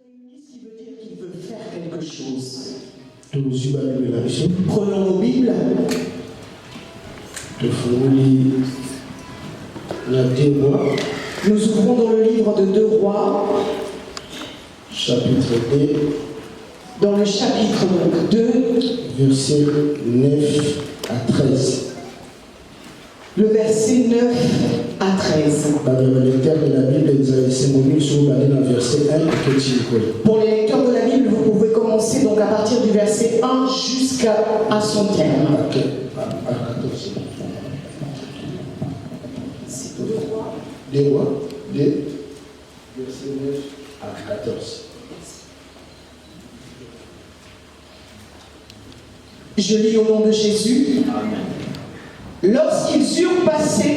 Ce qui veut dire qu'il veut faire quelque chose. Prenons Prenons nos Bibles. Nous ouvrons dans le livre de 2 Rois, chapitre 2, dans le chapitre 2, versets 9 à 13. Le verset 9 à 13. Pour les lecteurs de la Bible, vous pouvez commencer donc à partir du verset 1 jusqu'à son terme. C'est 2 Rois. 2 Rois, 2, verset 9 à 14. Je lis au nom de Jésus. Amen. Lorsqu'ils eurent passé,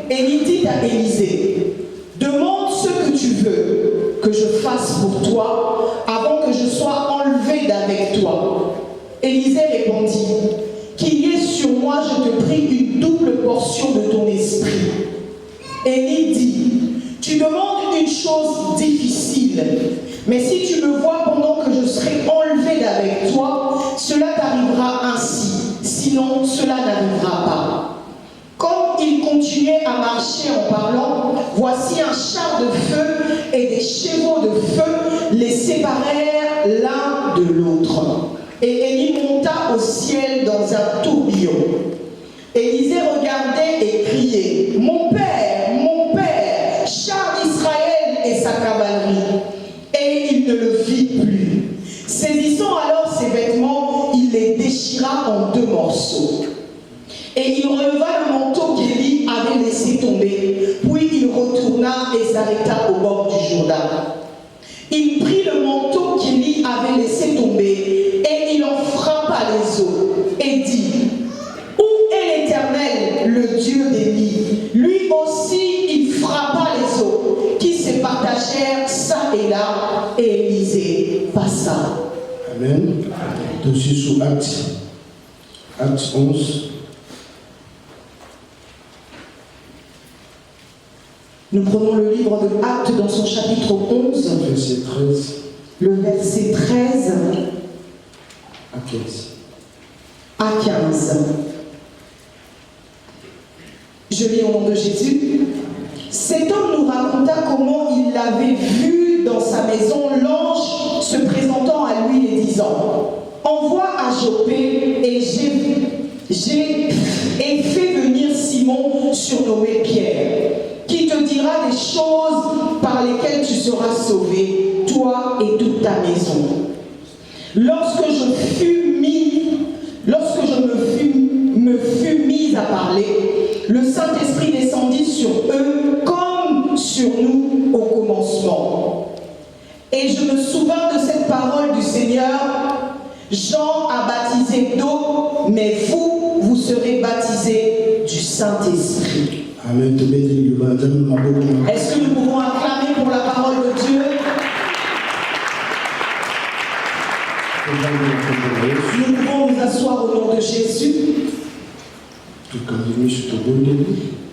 Élie dit à Élisée, demande ce que tu veux que je fasse pour toi avant que je sois enlevé d'avec toi. Élisée répondit, qu'il y ait sur moi, je te prie, une double portion de ton esprit. Élie dit, tu demandes une chose difficile, mais si tu me vois pendant que je serai enlevé d'avec toi, cela t'arrivera ainsi, sinon cela n'arrivera pas. Comme il continuait à marcher en parlant, voici un char de feu et des chevaux de feu les séparèrent l'un de l'autre. Et Élie monta au ciel dans un tourbillon. Élisée regardait et criait, mon père, char d'Israël et sa cavalerie. Et il ne le vit plus. Saisissant alors ses vêtements, il les déchira en 2 morceaux. Et il releva le manteau qu'Élie avait laissé tomber, puis il retourna et s'arrêta au bord du Jourdain. Il prit le manteau qu'Élie avait laissé tomber, et il en frappa les eaux, et dit, où est l'Éternel, le Dieu d'Élie? Lui aussi il frappa les eaux, qui se partagèrent ça et là, et Élisée passa. Amen. Dessus sous Acte 11. Nous prenons le livre de Actes dans son chapitre 11, verset 13 le verset 13 à 15. à 15. Je lis au nom de Jésus. Cet homme nous raconta comment il avait vu dans sa maison l'ange se présentant à lui et disant, envoie à Joppé et j'ai fait venir Simon surnommé Pierre, qui te dira des choses par lesquelles tu seras sauvé, toi et toute ta maison. Lorsque je me fus mise à parler, le Saint-Esprit descendit sur eux comme sur nous au commencement. Et je me souvins de cette parole du Seigneur, Jean a baptisé d'eau, mais vous serez baptisés du Saint-Esprit. Amen. Est-ce que nous pouvons acclamer pour la parole de Dieu? Nous pouvons nous asseoir au nom de Jésus.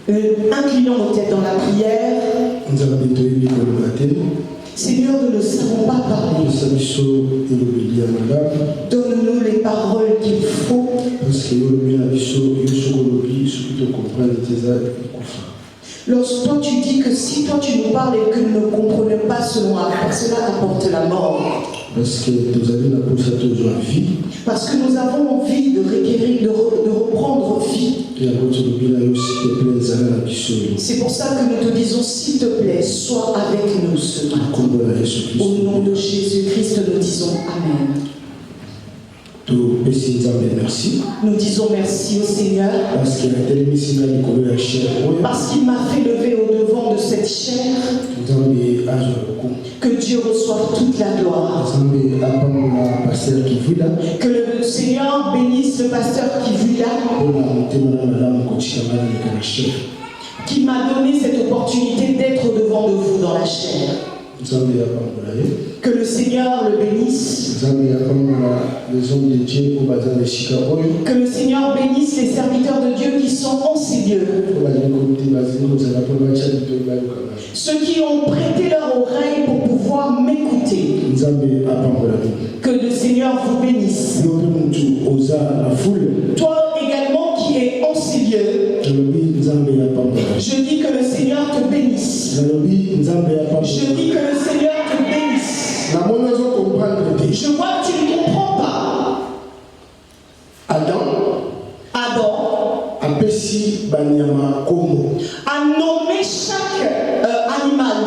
Inclinons nos têtes dans la prière. Seigneur, nous ne savons pas parler. Donne-nous les paroles qu'il faut. Lorsque toi tu dis que si toi tu nous parles et que nous ne comprenons pas cela apporte la mort. Parce que nous avons envie de requérir, de reprendre vie. C'est pour ça que nous te disons, s'il te plaît, sois avec nous ce matin. Au nom de Jésus-Christ, nous disons Amen. Nous disons merci au Seigneur parce qu'il m'a fait lever au devant de cette chair. Que Dieu reçoive toute la gloire. Que le Seigneur bénisse le pasteur qui vit là, qui m'a donné cette opportunité d'être devant de vous dans la chair. Que le Seigneur le bénisse. Que le Seigneur bénisse les serviteurs de Dieu qui sont en ces lieux. Ceux qui ont prêté leur oreille pour pouvoir m'écouter. Que le Seigneur vous bénisse. Toi également qui es en ces lieux, je dis que le Seigneur te bénisse. Je dis que le Seigneur te bénisse. Je vois que tu ne comprends pas. Adam a nommé chaque animal.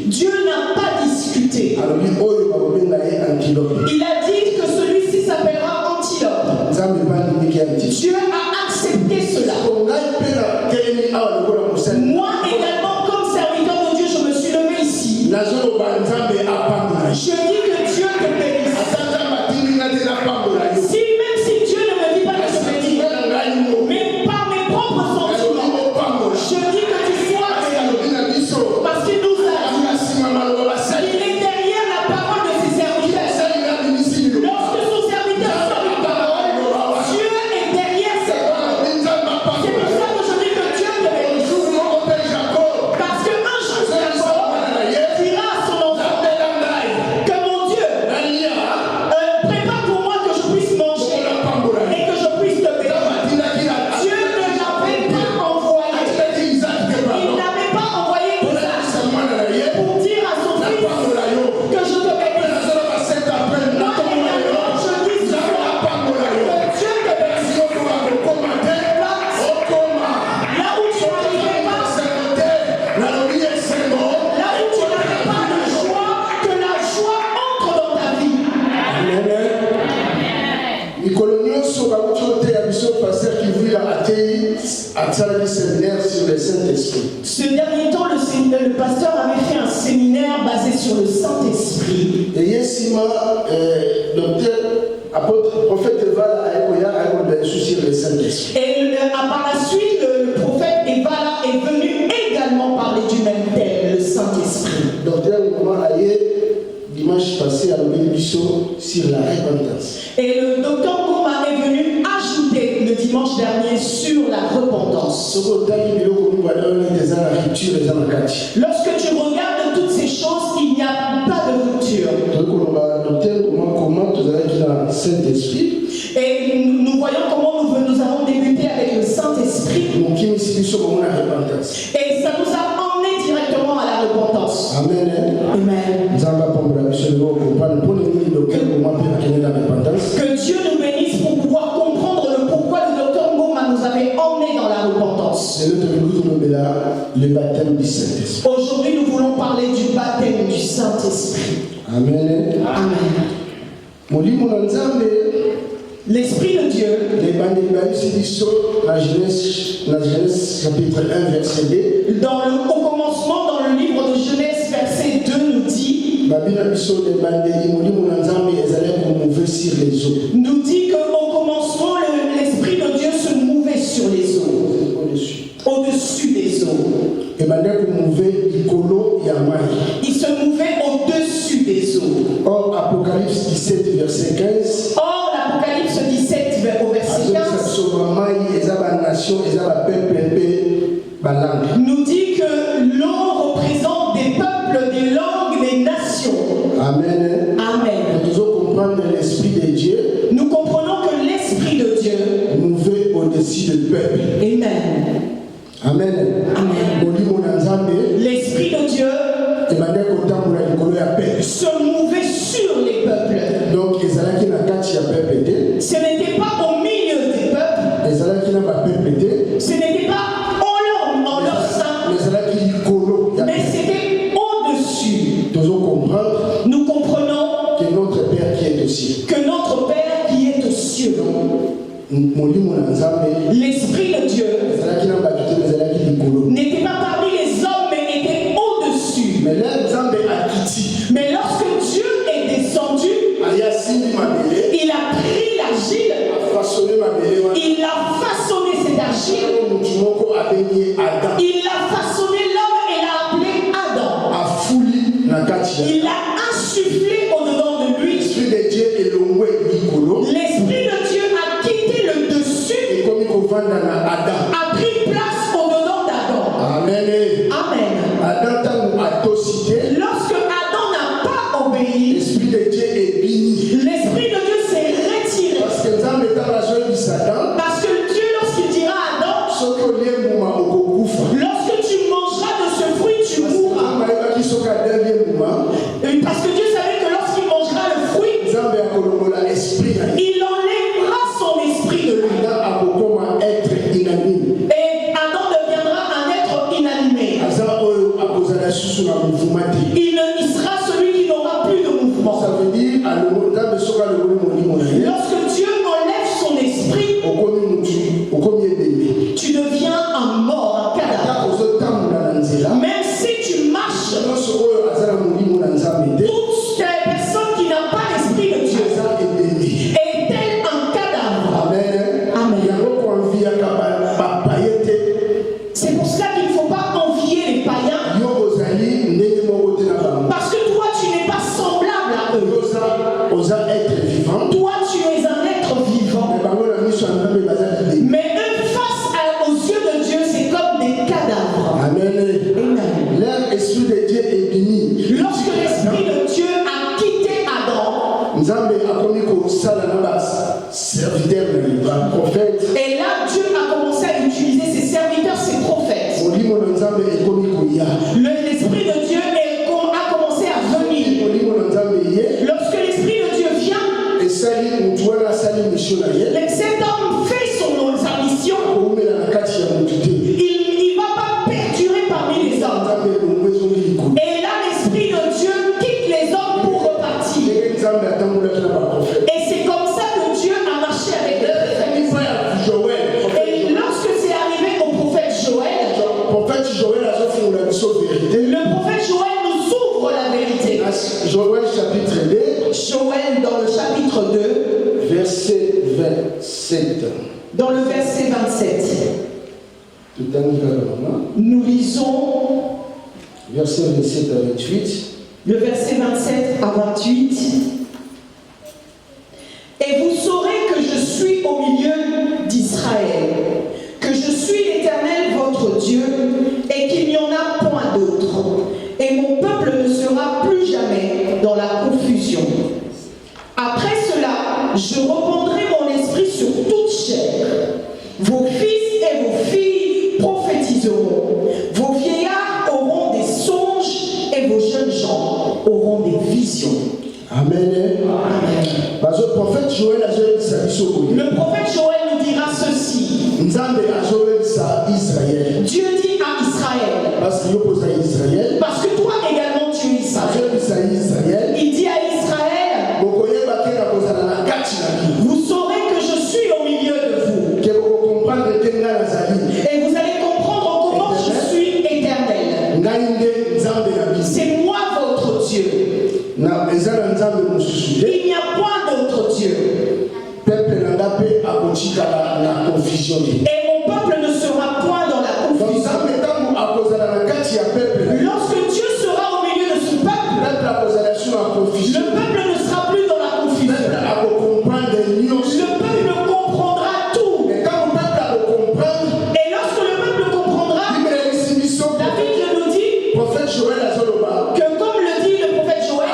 Dieu n'a pas discuté. Il a dit que celui-ci s'appellera antilope. Dieu a accepté cela. Moi également, comme serviteur de Dieu, je me suis levé ici. Je dis que Dieu te bénisse. Même si Dieu ne me dit pas que je bénis, mais par mes propres sentiments, je dis que tu sois béni. Parce qu'il nous a dit, il est derrière la parole de ses serviteurs. Lorsque son serviteur sort une parole, Dieu est derrière ses paroles. C'est pour ça que je dis que Dieu te bénisse. Parce qu'un jour, Jacob dira à son enfant que mon Dieu prépare pour moi que je puisse manger et que je puisse te bénir. Dieu ne l'avait pas envoyé. Il n'avait pas envoyé Isaac pour dire à son fils que je te bénisse. Moi également, je dis ce soir que Dieu te bénisse. Là où tu n'arrivais pas, de joie, que la joie entre dans ta vie. Ce dernier temps, le pasteur avait fait un séminaire basé sur le Saint-Esprit. Et par la suite, le prophète Evala est venu également parler du même thème, le Saint-Esprit. Dimanche passé, à sur la repentance. Et le docteur Goma est venu ajouter le dimanche dernier sur la repentance. Lorsque tu regardes toutes ces choses, il n'y a pas de rupture. Et nous voyons comment nous avons débuté avec le Saint-Esprit. Et ça nous a emmené directement à la repentance. Amen. Amen. Que Dieu nous bénisse pour pouvoir comprendre le pourquoi le docteur Ngoma nous avait emmenés dans la repentance. Le baptême du Saint-Esprit. Aujourd'hui, nous voulons parler du baptême du Saint-Esprit. Amen. Amen. L'Esprit de Dieu, la Genèse chapitre 1 verset 2, au commencement dans le livre de Genèse verset 2 nous dit qu'au commencement l'Esprit de Dieu se mouvait sur les eaux, au-dessus des eaux. Il se mouvait au-dessus des eaux. Or, Apocalypse 17 verset 15. Or, l'Apocalypse 17 au verset 15 nous dit que l'eau représente des peuples, des langues, des nations. Amen. Amen. L'Esprit de Dieu. Nous comprenons que l'Esprit de Dieu mouvait au-dessus du peuple. Amen. Amen. Amen. L'Esprit de Dieu se mouvait sur les peuples. Donc, ce n'était pas au milieu des peuples. Ce n'était pas en leur sein. Mais c'était au-dessus. Nous comprenons que notre Père qui est au ciel. L'Esprit de Dieu n'était pas parmi les hommes, mais était au-dessus. Mais lorsque Dieu est descendu, il a pris l'argile, il a façonné cette argile, il a façonné l'homme et l'a appelé Adam. Il a insufflé au-dedans de lui. L'Esprit de Dieu a quitté le dessus, a pris place au-dedans d'Adam. Amen. Amen. Lorsque Adam n'a Parce que Dieu, lorsqu'il dira à Adam, lorsque tu mangeras de ce fruit, tu mourras. Parce que Dieu savait que lorsqu'il mangera le fruit, il enlèvera son esprit de lui. Et Adam deviendra un être inanimé. Il sera celui qui n'aura plus de mouvement. Ça veut dire, lorsque Dieu enlève son esprit, tu deviens un mort, un cadavre. Même si tu marches, toute personne qui n'a pas l'esprit de Dieu est tel un cadavre. Amen. C'est pour cela qu'il ne faut pas envier les païens. Parce que toi, tu n'es pas semblable à eux. Toi, tu es un être vivant. Mais eux, face aux yeux de Dieu, c'est comme des cadavres. Amen. L'esprit de Dieu est béni. Lorsque l'esprit de Dieu a quitté Adam, et là, Dieu a commencé à utiliser ses serviteurs, ses prophètes. L'esprit de Dieu a commencé à venir. Lorsque l'esprit de Dieu vient, cet homme fait sa mission. Il ne va pas perdurer parmi les hommes. Et là, l'esprit de Dieu quitte les hommes pour repartir. Et c'est comme ça que Dieu a marché avec eux. Et lorsque c'est arrivé au prophète Joël, le prophète Joël nous ouvre la vérité. Joël chapitre 2. Joël dans le chapitre 2, verset 27. Dans le verset 27, nous lisons verset 27 à 28. le verset 27 à 28. Et vous saurez que je suis au milieu d'Israël, que je suis l'Éternel votre Dieu, et qu'il n'y en a point d'autre. Et mon peuple ne sera plus jamais dans la confusion. Après cela, je répandrai mon esprit sur toute chair. Vos fils et vos filles prophétiseront. Vos vieillards auront des songes et vos jeunes gens auront des visions. Amen. Amen. Parce que le prophète Joël Le prophète Joël nous dira ceci. Dieu dit à Israël. Parce que toi également tu es Israël. Il dit à Israël, vous saurez que je suis au milieu de vous. Et vous allez comprendre comment je suis éternel. C'est moi votre Dieu. Il n'y a point d'autre Dieu. Et mon peuple ne sera point dans la confusion. Lorsque Dieu sera au milieu de son peuple, le peuple ne sera plus dans la confusion. Le peuple comprendra tout. Et lorsque le peuple comprendra, la Bible nous dit que comme le dit le prophète Joël,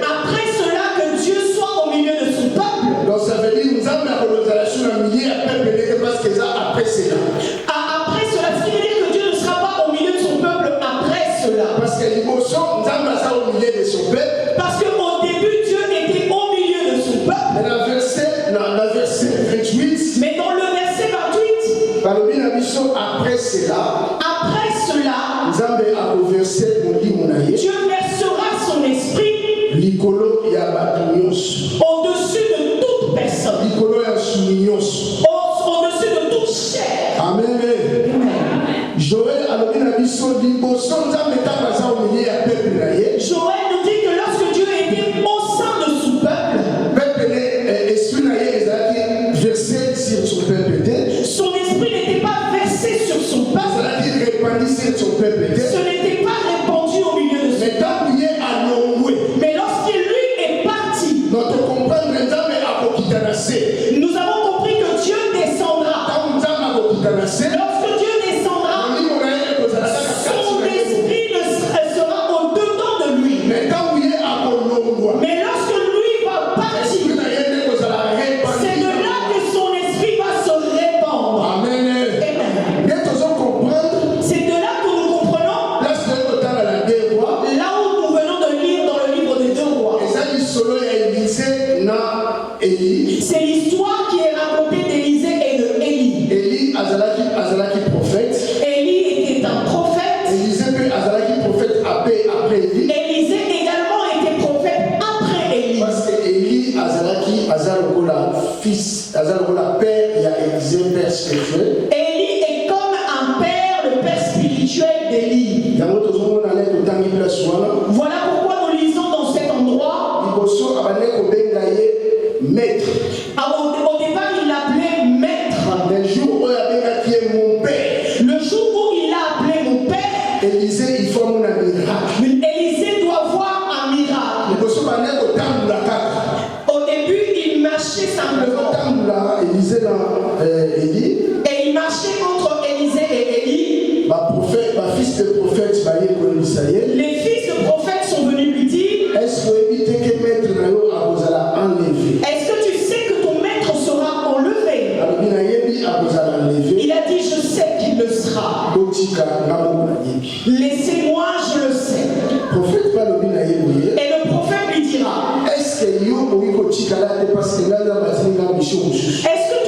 après cela, que Dieu soit au milieu de son peuple. Donc ça veut dire nous avons la colonisation à millier à peuple parce que ça après cela. Après cela, ce qui veut dire que Dieu ne sera pas au milieu de son peuple après cela. Parce que l'émotion, nous avons ça au milieu de son peuple. Parce qu'au début, Dieu était au milieu de son peuple. Mais dans le verset 28, mais dans le verset 28, par le bien la mission après cela, nous avons à verset Dieu versera son esprit au-dessus de toute personne, au-dessus de toute chair. Amen. Joël a donné la mission Joël nous dit que lorsque Dieu était au sein de son peuple, son esprit n'était pas versé sur son peuple. Ce n'était pas répandu au milieu de son peuple. Mais lorsqu'il lui est parti, nous avons compris que Dieu descendra. Lorsque Dieu descendra, son esprit ne sera solo ya Élisée na Élie. C'est l'histoire qui est racontée d'Élisée et de Élie. Élie azalaki prophète. Élie était un prophète. Élisée peut azalaki prophète après Élie. Élisée également était prophète après Élie. Parce que Élie azalokola fils, azalokola père, il y a Élisée père spirituel. Élie est comme un père, le père spirituel d'Élie. Voilà pourquoi nous lisons dans cet endroit. Maître. Au départ, il l'appelait maître. Le jour où il a mon père. Le jour où il l'a appelé mon père. Élisée, il faut un miracle. Élisée doit voir un miracle. Au début, il marchait simplement. Et il marchait entre Élisée et Élie. Fils de prophète, les fils de prophètes sont venus lui dire: est-ce que tu sais que ton maître sera enlevé? Il a dit: je sais qu'il le sera. Laissez-moi, je le sais. Et le prophète lui dira: est-ce que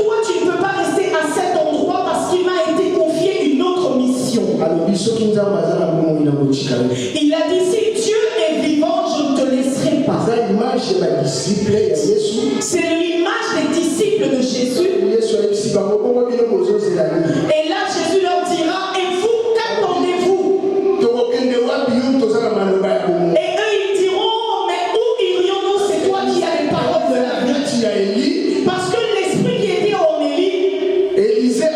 toi tu ne peux pas rester à cet endroit parce qu'il m'a été confié une autre mission? Il a dit: si Dieu est vivant, je ne te laisserai pas. C'est l'image des disciples de Jésus. Et là, Jésus leur dira: et vous, qu'attendez-vous? Et eux, ils diront: mais où irions-nous? C'est toi qui as les paroles de la vie. Parce que l'esprit qui était en Élie, Élisée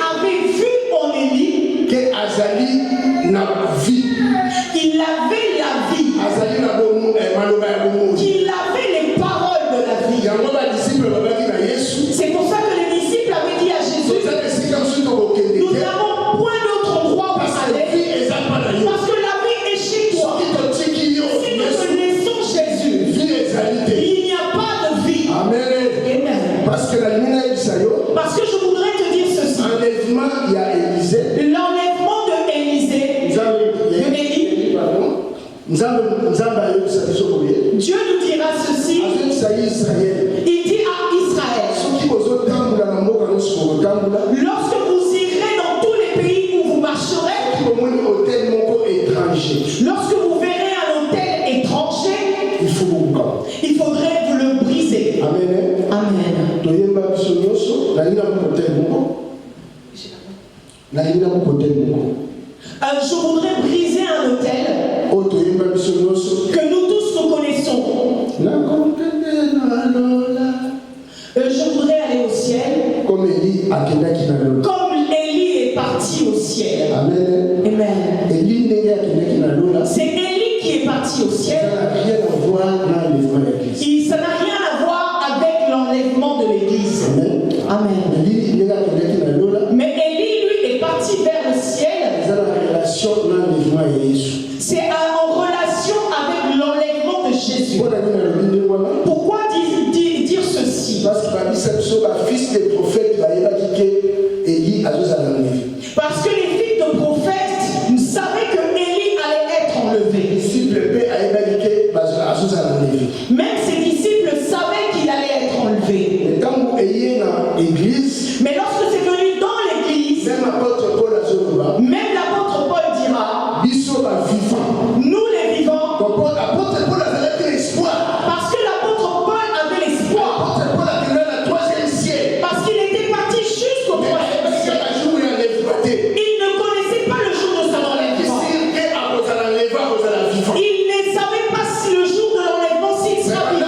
avait vu en Élie que Azali n'a vie. Il avait la vie. Qu'il avait les paroles de la vie. C'est pour ça que les disciples avaient dit à Jésus: nous n'avons point d'autre endroit où aller, parce que la vie est chez toi. Si nous te laissons Jésus, il n'y a pas de vie. Amen. Parce que je voudrais te dire ceci. L'enlèvement de Élisée, de Élie, Dieu nous dira ceci. Il dit à Israël: lorsque vous irez dans tous les pays où vous marcherez, lorsque vous verrez un autel étranger, il faudrait vous le briser. Amen. Amen. Je voudrais briser un autel que nous tous nous connaissons. Je voudrais aller au ciel comme Élie est parti au ciel. Amen. Amen. C'est Élie qui est parti au ciel. Ça n'a rien à voir avec l'enlèvement de l'église. Amen. Mais Élie, lui, est parti vers le ciel. C'est en relation avec l'enlèvement de Jésus. Pourquoi dire ceci? Parce que les filles de prophètes savaient que Élie allait être enlevé. Même ses disciples savaient qu'il allait être enlevé. Mais lorsque c'est venu dans l'église, même l'apôtre Paul dira: nous les vivants. Parce que l'apôtre Paul avait l'espoir. Parce qu'il était parti jusqu'au troisième siècle. Il ne connaissait pas le jour de son enlèvement. Il ne savait pas si le jour de l'enlèvement, s'il sera vivant.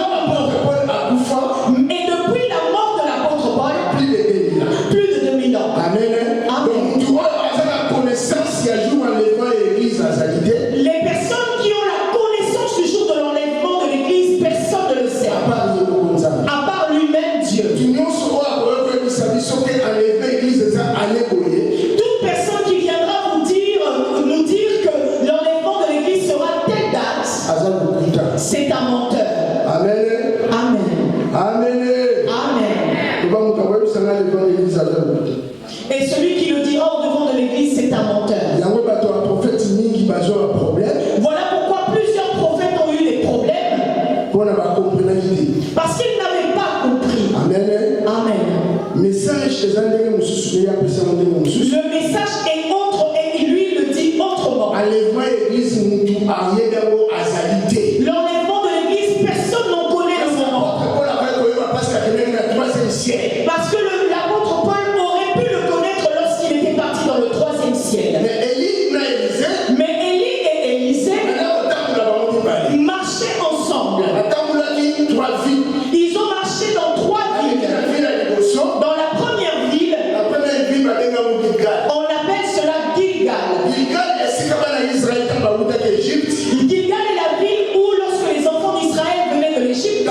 mibale. marchaient ensemble. Batambolaki 3 villes. Ils ont marché dans 3 villes. La ville à Liboso. Dans la première ville, La première ville, babenga Gilgal. on appelle cela Gilgal. Gilgal est Sikabana Israël dans la route d'Égypte. Gilgal est la ville où, lorsque les enfants d'Israël venaient de l'Égypte, il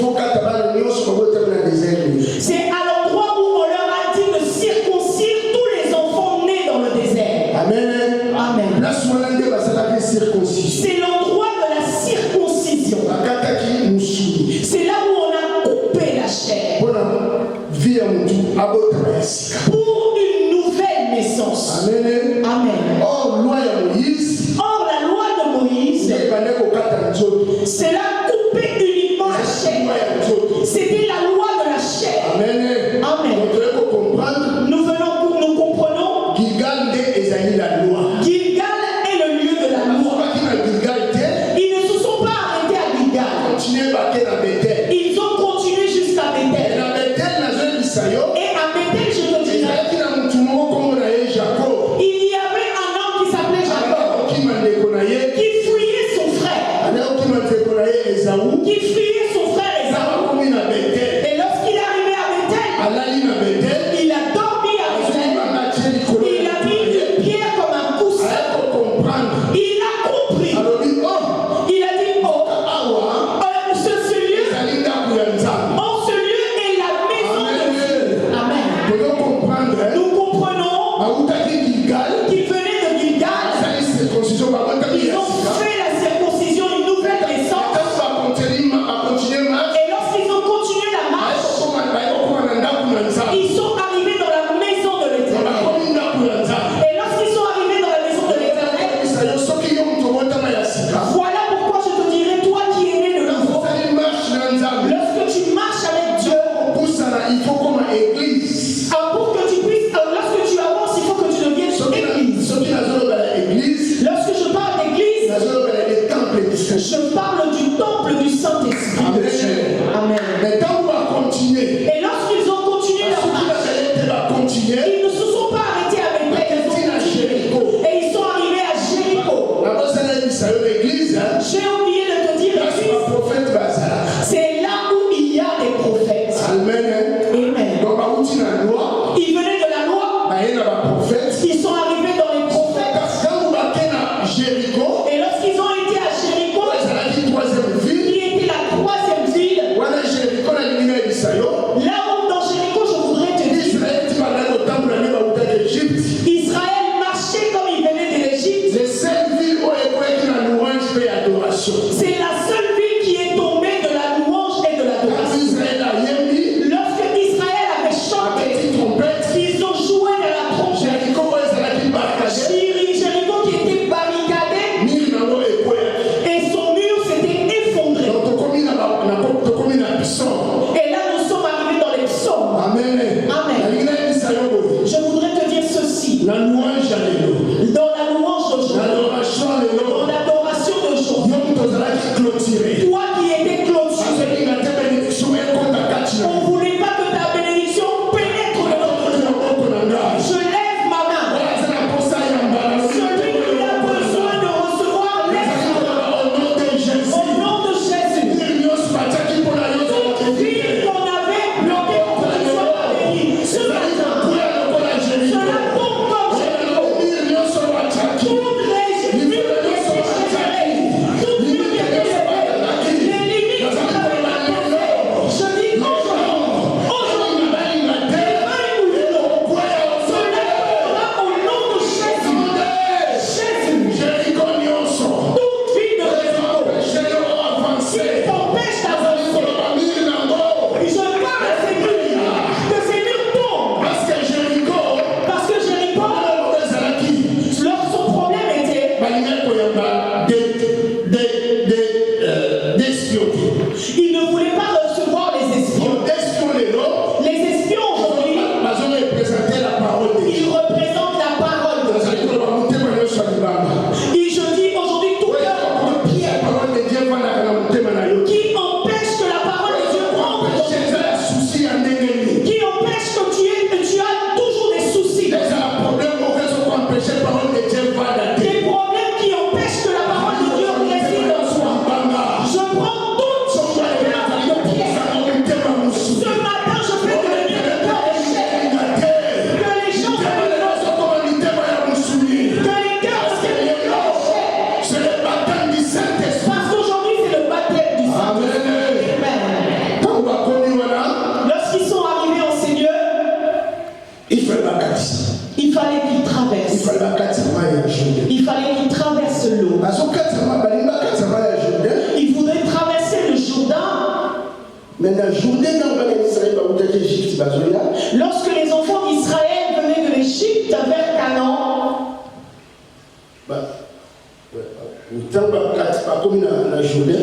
faut c'est à l'endroit où on leur a dit de circoncire tous les enfants nés dans le désert. Amen. Amen. C'est l'endroit de la circoncision. C'est là où on a coupé la chair pour une nouvelle naissance. Amen. Amen. Or, la loi de Moïse, c'est là couper uniquement la chair. C'était la loi de la chair. Amen. Amen. Nous comprenons. Gilgal est la loi. Gilgal est le lieu de la loi. Ils ne se sont pas arrêtés à Gilgal. Ils ont continué jusqu'à Bethel. Et à Bethel, je te dirais, il y avait un homme qui s'appelait Jacob, qui fuyait son frère. Qui fuyait son frère Esaü. Et lorsqu'il est arrivé à Bethel, il a dormi avec elle. Il a mis une pierre comme un coussin. Il a compris. Il a dit, ce lieu est la maison de Dieu. Amen. Nous comprenons qu'il venait de Gilgal. Ils ont fait la circoncision, une nouvelle naissance. Et lorsqu'ils ont continué la marche, ils sont arrivés dans la maison de l'Éternel. Et lorsqu'ils sont arrivés dans la maison de l'Éternel, voilà pourquoi je te dirais, toi qui es né de nouveau, lorsque tu marches avec Dieu, pour que tu puisses, lorsque tu avances, il faut que tu deviennes église. Lorsque je parle d'église, je parle du temple du Saint-Esprit de Dieu. Amen. Et lorsqu'ils ont continué leur marche, ils ne se sont pas arrêtés à Bethel, et ils sont arrivés à Jéricho. J'ai oublié de te dire, c'est là où il y a des prophètes. Amen. Ils venaient de la loi, ils sont arrivés dans les prophètes. Et lorsqu'ils ont été à Jéricho, qui était la 3e ville, là où dans Jéricho, je voudrais te dire, Israël marchait comme il venait de l'Égypte. C'est la seule ville qui est tombée de la louange et de l'adoration. Lorsque Israël avait chanté, ils ont joué de la trompette. Jéricho qui était barricadé et son mur s'était effondré. Et là, nous sommes arrivés dans les psaumes. Amen. Je voudrais te dire ceci. Dans la louange d'aujourd'hui, dans l'adoration d'aujourd'hui, toi qui étais clôturé, on ne voulait pas que ta bénédiction pénètre dans notre vie. Je lève ma main. Celui qui a besoin de recevoir, lève-moi. Au nom de Jésus. Toute vie qu'on avait bloquée pour que tu sois pas béni, ce matin, cela tombe comme Jéricho. Toute région, toute ville qui était séparée, les limites qu'on avait imposées. Je dis aujourd'hui, demain ou l'autre, cela tombera au nom de Jésus. Toute vie de Jéricho qui t'empêche d'avancer. Je parle à ces murs, que ces murs tombent. Parce que Jéricho, son problème était, il ne voulait pas recevoir les espions. Les espions aujourd'hui, ils représentent la parole de Dieu. Et je dis aujourd'hui tout cœur de pierre qui empêche que la parole de Dieu entre dans ton cœur, qui empêche que tu as toujours des soucis, des problèmes qui empêchent que la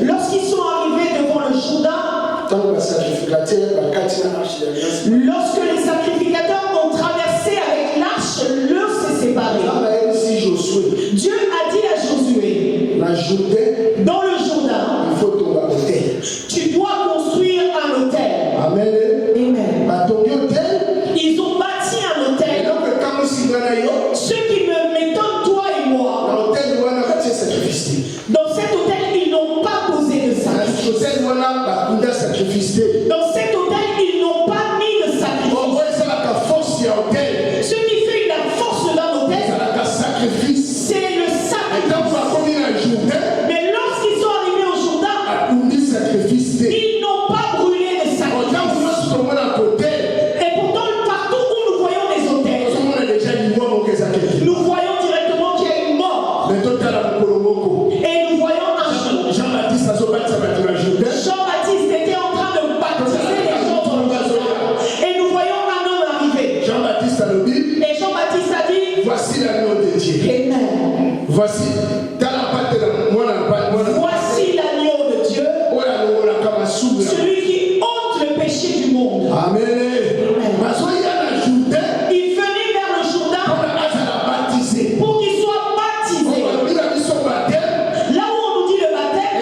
Lorsqu'ils sont arrivés devant le Jourdain, lorsque les sacrificateurs ont traversé avec l'arche, l'eau s'est séparée. Dieu a dit à Josué, dans le Jourdain, tu dois construire un autel. Amen. Amen. Ils ont bâti un autel. Ce qui m'étonne, toi et moi, dans cet autel, ils n'ont pas posé de sacrifice. Dans cet autel, ils n'ont pas mis de sacrifice. Ce qui fait la force d'un autel, c'est le sacrifice. Mais lorsqu'ils sont arrivés au Jourdain, ils n'ont pas brûlé de sacrifice. Et pourtant, partout où nous voyons des autels, nous voyons directement qu'il y a une mort. Et nous voyons un Jean-Baptiste était en train de baptiser les gens dans le Jourdain. Et nous voyons un homme arriver. Et Jean-Baptiste a dit, voici l'agneau de Dieu. Amen. Voici l'agneau de Dieu, celui qui ôte le péché du monde. Amen. Il venait vers le Jourdain pour qu'il soit baptisé. Là où on nous dit le baptême,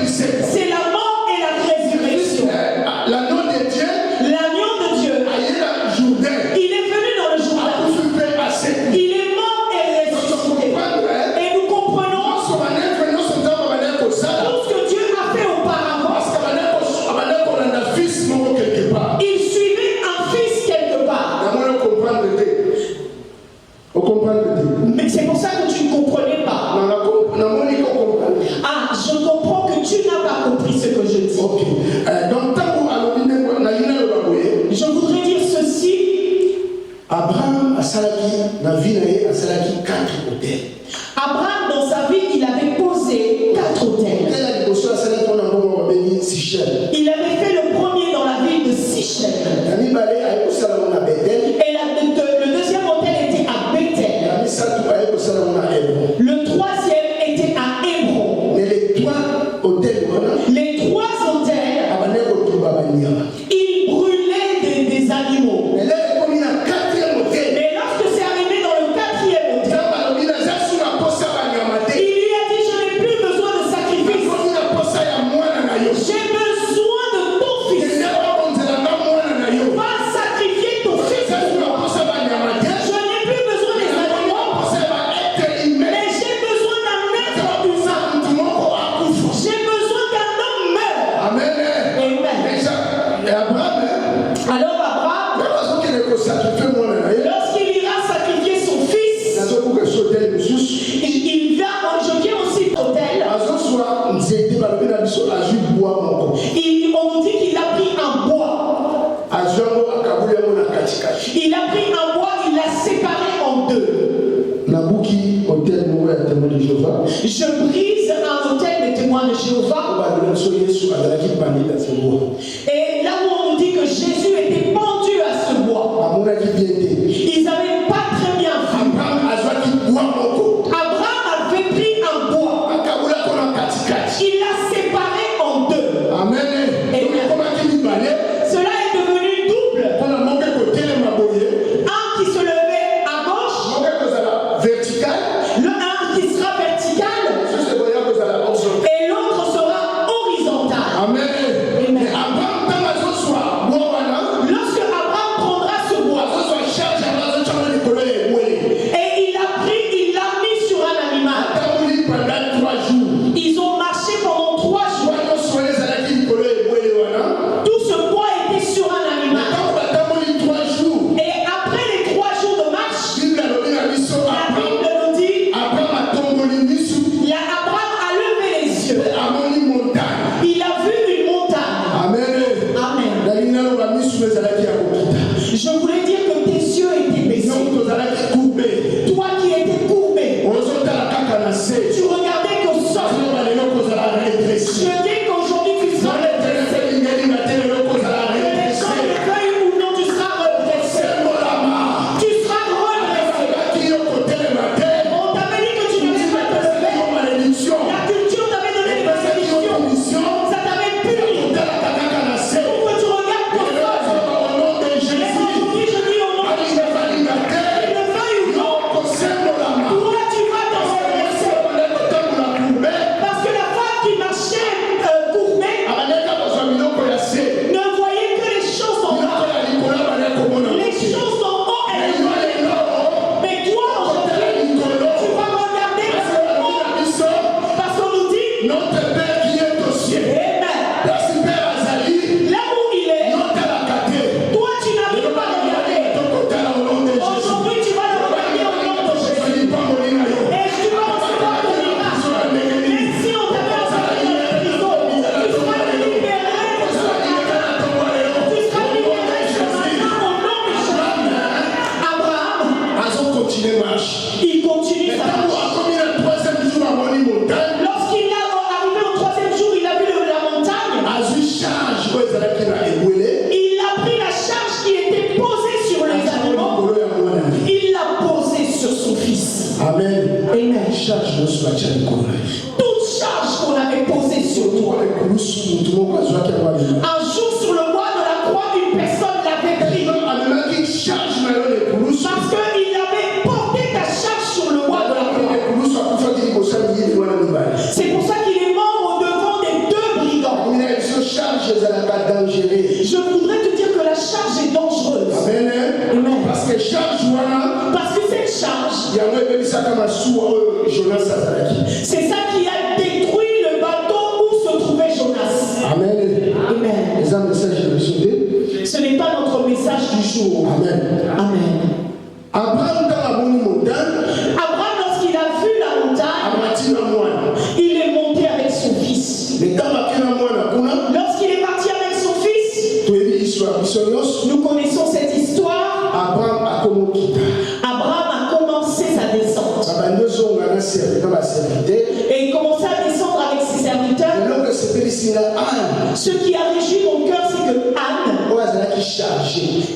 c'est la mort et la résurrection. L'agneau de Dieu, il est venu dans le Jourdain. Il est mort et ressuscité. Et nous comprenons tout ce que Dieu a fait auparavant. Il suivait un fils quelque part. Mais c'est pour ça que tu ne comprenais pas. Ah, je comprends que tu n'as pas compris ce que je dis. Je voudrais dire ceci. Abraham, Abraham, dans sa vie, il avait posé 4 autels. Il avait fait le premier dans la ville de Sichem. Et le deuxième autel était à Bethel. Le troisième était à Hébron. Les 3 autels, ils brûlaient des animaux. Mais lorsque c'est arrivé dans le 4e autel, il lui a dit, je n'ai plus besoin de sacrifice. J'ai besoin de ton fils. Va sacrifier ton fils. Je n'ai plus besoin des animaux, mais j'ai besoin d'un être humain. J'ai besoin qu'un homme meure. Amen. Alors Abraham, lorsqu'il ira sacrifier son fils, il va, je viens aussi à l'autel. On nous dit qu'il a pris un bois. Il a pris un bois, il l'a séparé en 2. Je brise un autel des témoins de Jéhovah. Et là où on nous dit que Jésus était pendu à ce bois, ils n'avaient pas très bien vu. Abraham avait pris un bois. Il l'a séparé en 2. Amen. Cela est devenu double. Un qui se levait à gauche, le un qui sera vertical, et l'autre sera horizontal. Amen. Lorsque Abraham prendra ce bois, et il l'a mis sur un animal. Ils ont marché pendant 3 jours. Tout ce bois était sur un animal. Et après les 3 jours de marche, la Bible nous dit, Abraham a levé les yeux. Il a vu une montagne. Amen. Je voulais dire que tes yeux étaient baissés. Toi qui étais courbé, tu regardais qu'au sol. Je dis qu'aujourd'hui tu seras redressé. Les gens le veuillent ou non, tu seras redressé. Tu seras redressé. On t'avait dit que tu ne devais pas te lever. Notre Père qui est au ciel. Amen. La super Azali. Là où il est, Notre Alakate. toi tu n'arrives pas à regarder. Aujourd'hui tu vas le regarder au nom de Jésus. Et tu vas recevoir ton miracle. Même si on t'avait enfermé dans la prison, tu seras libéré de ce matin. Tu seras libéré ce matin au nom de Jésus. Abraham, il continue sa marche. Lorsqu'il est arrivé au 3e jour, il a vu la montagne. Il a pris la charge qui était posée sur les animaux. Il l'a posée sur son fils. Amen. Amen. Toute Toute charge qu'on avait posée sur toi. Un jour sur le bois de la croix, une personne l'avait pris. Parce qu'il avait porté ta charge sur le bois de la croix. C'est pour ça qu'il est mort au devant des 2 brigands. Je voudrais te dire que la charge est dangereuse. Amen. Parce que charge Parce que cette charge, c'est ça qui a détruit le bateau où se trouvait Jonas. Amen. Amen. Ce n'est pas notre message du jour. Amen. Amen. Abraham, Abraham, lorsqu'il a vu la montagne, il est monté avec son fils. Lorsqu'il est parti avec son fils, nous connaissons cette histoire. Abraham a commencé sa descente. Et il commençait à descendre avec ses serviteurs. Ce qui a réjoui mon cœur, c'est que Anne,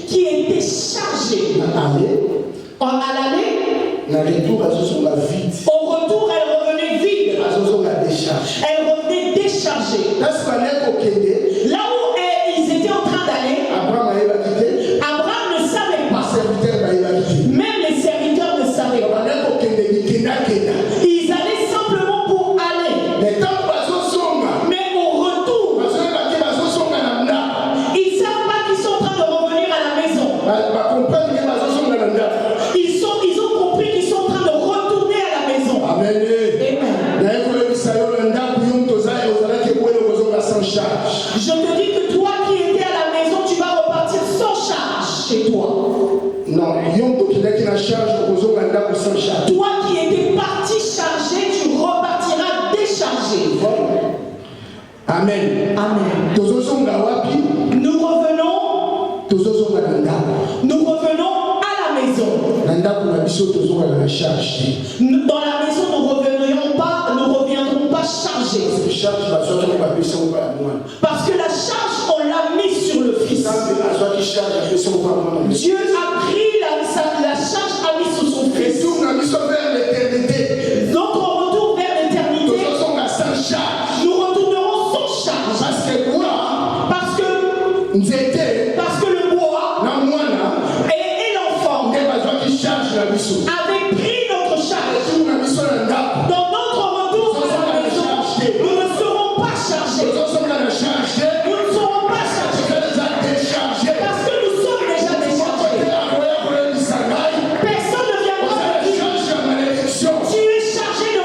qui était chargée à l'aller, au retour, elle revenait vide. Elle revenait déchargée. Là où ils étaient en train d'aller, Abraham ne savait pas. Même les serviteurs ne savaient pas. Ils allaient simplement pour aller. Mais au retour, ils ne savent pas qu'ils sont en train de revenir à la maison. Ils ont compris qu'ils sont en train de retourner à la maison. Amen. Amen. Je te dis que toi qui étais à la maison, tu vas repartir sans charge chez toi. Non, Toi qui étais parti chargé, tu repartiras déchargé. Amen. Amen. Nous revenons à la maison. Dans la maison, nous ne reviendrons pas chargés. Parce que la charge, on l'a mise sur le Fils. Dieu a pris la charge, a mis sur son Fils. Notre retour vers l'éternité, nous retournerons sans charge. Parce que le bois et l'enfant avaient pris notre charge. Dans notre retour à la maison, nous ne serons pas chargés. Nous ne serons pas chargés. Parce que nous sommes déjà déchargés. Personne ne viendra me dire tu es chargé de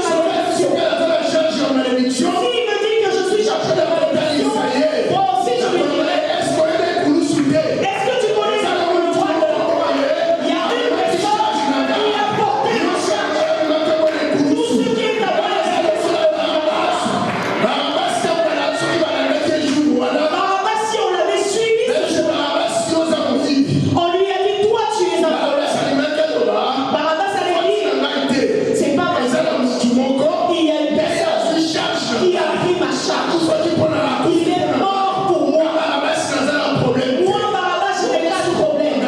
malédiction. S'il me dit que je suis chargé de malédiction, moi aussi je lui dirai est-ce que tu connais ça comme le voile de la croix? Il y a une personne qui a porté ma charge. Tout ce qui est à moi, c'est le Barabbas, si on l'avait suivi, on lui a dit toi tu es un voleur. Barabbas avait dit c'est pas vrai. Il y a une personne qui a pris ma charge. Il est mort pour moi. Moi, Barabbas, je n'ai pas de problème.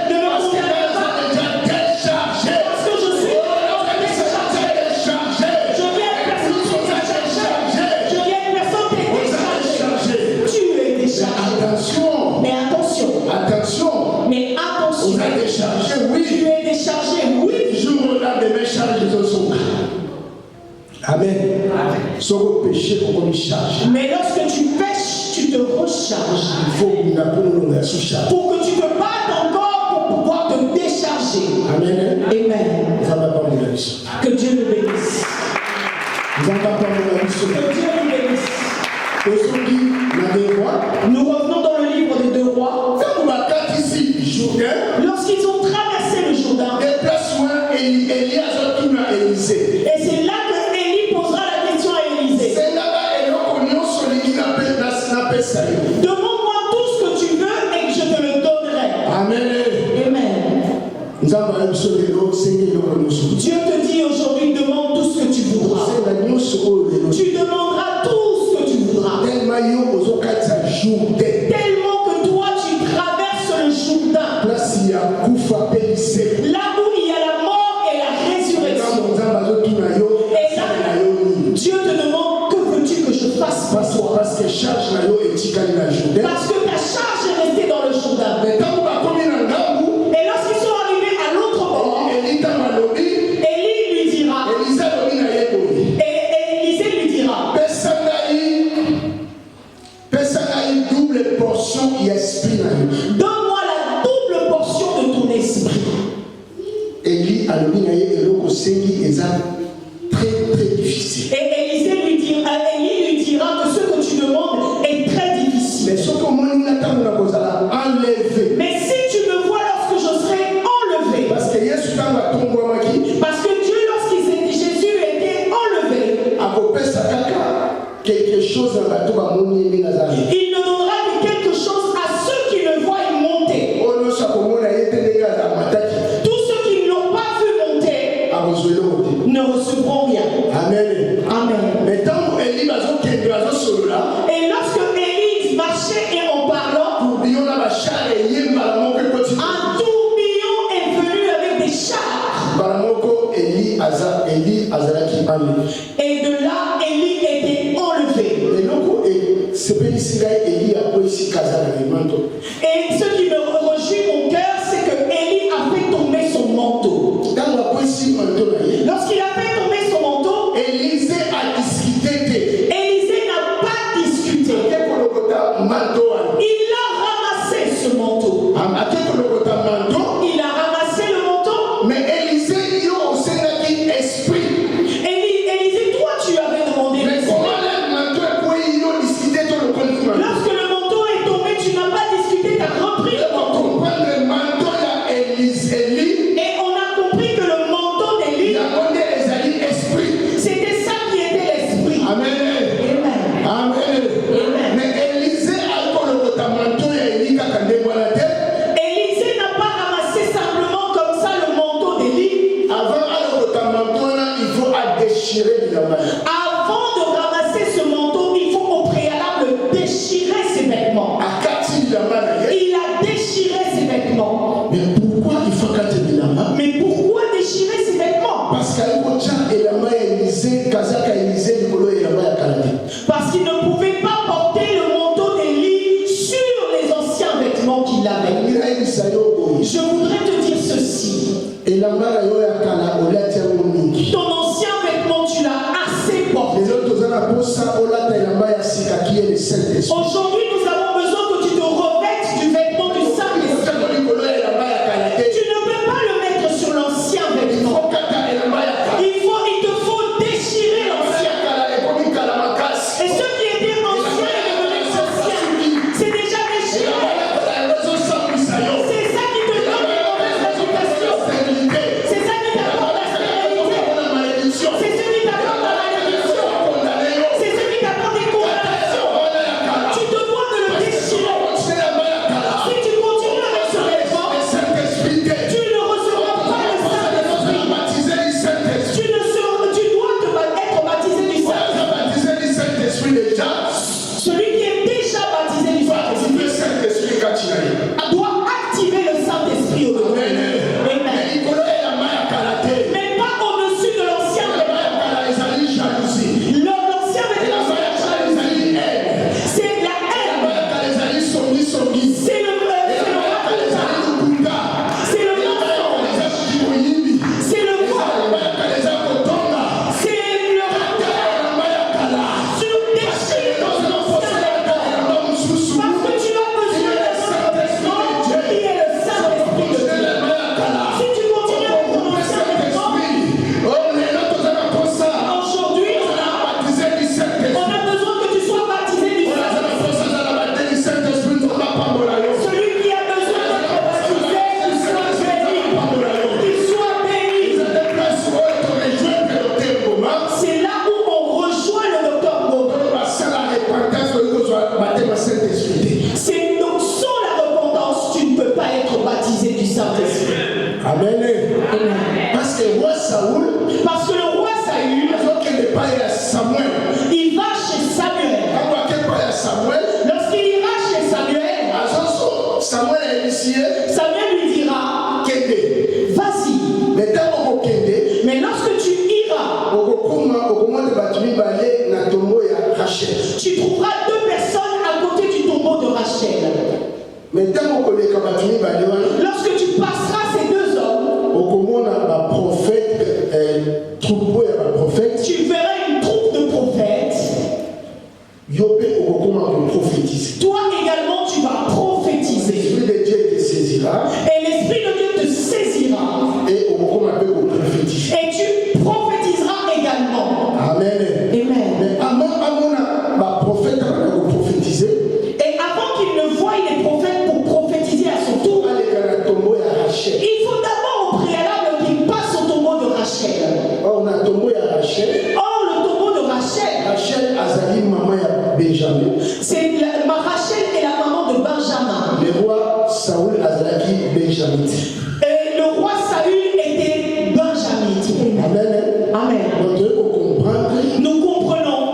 Ne me concernez pas. Parce que je suis déchargé. Je viens une personne qui est déchargée. Je viens une personne qui est déchargée. Tu es déchargé. Mais attention. Mais attention. Vous êtes déchargé, Tu oui. es déchargé, oui. Amen. Sans péché, pour qu'on charge. Mais lorsque tu pêches, tu te recharges. Il faut qu'on ait sous-charge. Pour que tu te battes encore pour pouvoir te décharger. Amen. Amen. Ça va pas mon avis. Que Dieu nous bénisse. Nous allons pas mon avis sur Dieu nous bénisse. Nous revenons dans le livre des 2 rois. Lorsqu'ils ont traversé le Jourdain, et c'est là que Élie posera la question à Élisée. Demande-moi tout ce que tu veux et que je te le donnerai. Amen. Amen. Dieu te dit aujourd'hui, demande tout ce que tu voudras. Tu demanderas tout ce que tu voudras. Tellement que toi tu traverses le Jourdain. Là où il y a la mort et la résurrection. Et là, Dieu te demande, que veux-tu que je fasse pour toi? Parce que ta charge est restée dans le Jourdain. Et lorsqu'ils sont arrivés à l'autre bord, Élie lui dira, et Élisée lui dira, donne-moi la double portion de ton esprit. Élie très très difficile. Et Élisée lui dira que ce que tu demandes est très difficile. Mais si tu me vois lorsque je serai enlevé, parce que Dieu, Jésus était enlevé, il ne donnera que quelque chose à ceux qui le voient monter. Tous ceux qui ne l'ont pas vu monter ne recevront rien. Amen. Amen. Mais tant Et lorsque Élie marchait et en parlant, un tourbillon est venu avec des chars. Et de là, Élie était enlevé. Et ce qui me réjouit mon cœur, c'est que Élie a fait tomber son manteau. Lorsqu'il a fait tomber son manteau, Élisée n'a pas discuté. Il a ramassé ce manteau. Il a ramassé le manteau. Mais Élisée, Élisée, toi tu avais demandé. Lorsque le manteau est tombé, tu n'as pas discuté, tu as repris le manteau. Et on a compris que le manteau d'Élie, c'était ça qui était l'esprit. Amen. Amen. Mais Élisée n'a pas ramassé simplement comme ça le manteau d'Élie. Avant de ramasser ce manteau, il faut au préalable déchirer ses vêtements. Il a déchiré ses vêtements. Mais pourquoi il faut Mais pourquoi déchirer ses vêtements? Parce qu'il ne pouvait pas porter le manteau d'Élie sur les anciens vêtements qu'il avait. Je voudrais te dire ceci. Ton ancien vêtement, tu l'as assez porté. Aujourd'hui, nous avons besoin que tu te revêtes du vêtement du Saint-Esprit. Tu ne peux pas le mettre sur l'ancien vêtement. Il te faut déchirer l'ancien. Et ce qui était ancien est devenu ancien. C'est déjà déchiré. C'est ça qui te donne une mauvaise réputation. C'est ça qui t'apporte la stérilité. C'est ce qui t'apporte la malédiction. C'est ce qui t'apporte des condamnations. Tu te dois de le Samuel. Il va chez Samuel. Lorsqu'il ira chez Samuel, Samuel a initié. Samuel lui dira, vas-y. Mais lorsque tu iras, tu trouveras deux personnes à côté du tombeau de Rachel. Lorsque tu passeras ces deux hommes, tu verras une troupe de prophètes. Toi également, tu vas prophétiser. Et l'Esprit de Dieu te saisira. Et tu prophétiseras également. Amen. Amen. Et avant qu'il ne voie les prophètes pour prophétiser à son tour, il faut d'abord au préalable qu'il passe au tombeau de Rachel. Or, le tombeau de Rachel, Rachel Azali, maman ya Benjamin. Rachel est la maman de Benjamin. Le roi Saoul Azalaki Benjamin. Et le roi Saül était benjaminite. Amen. Amen. Nous comprenons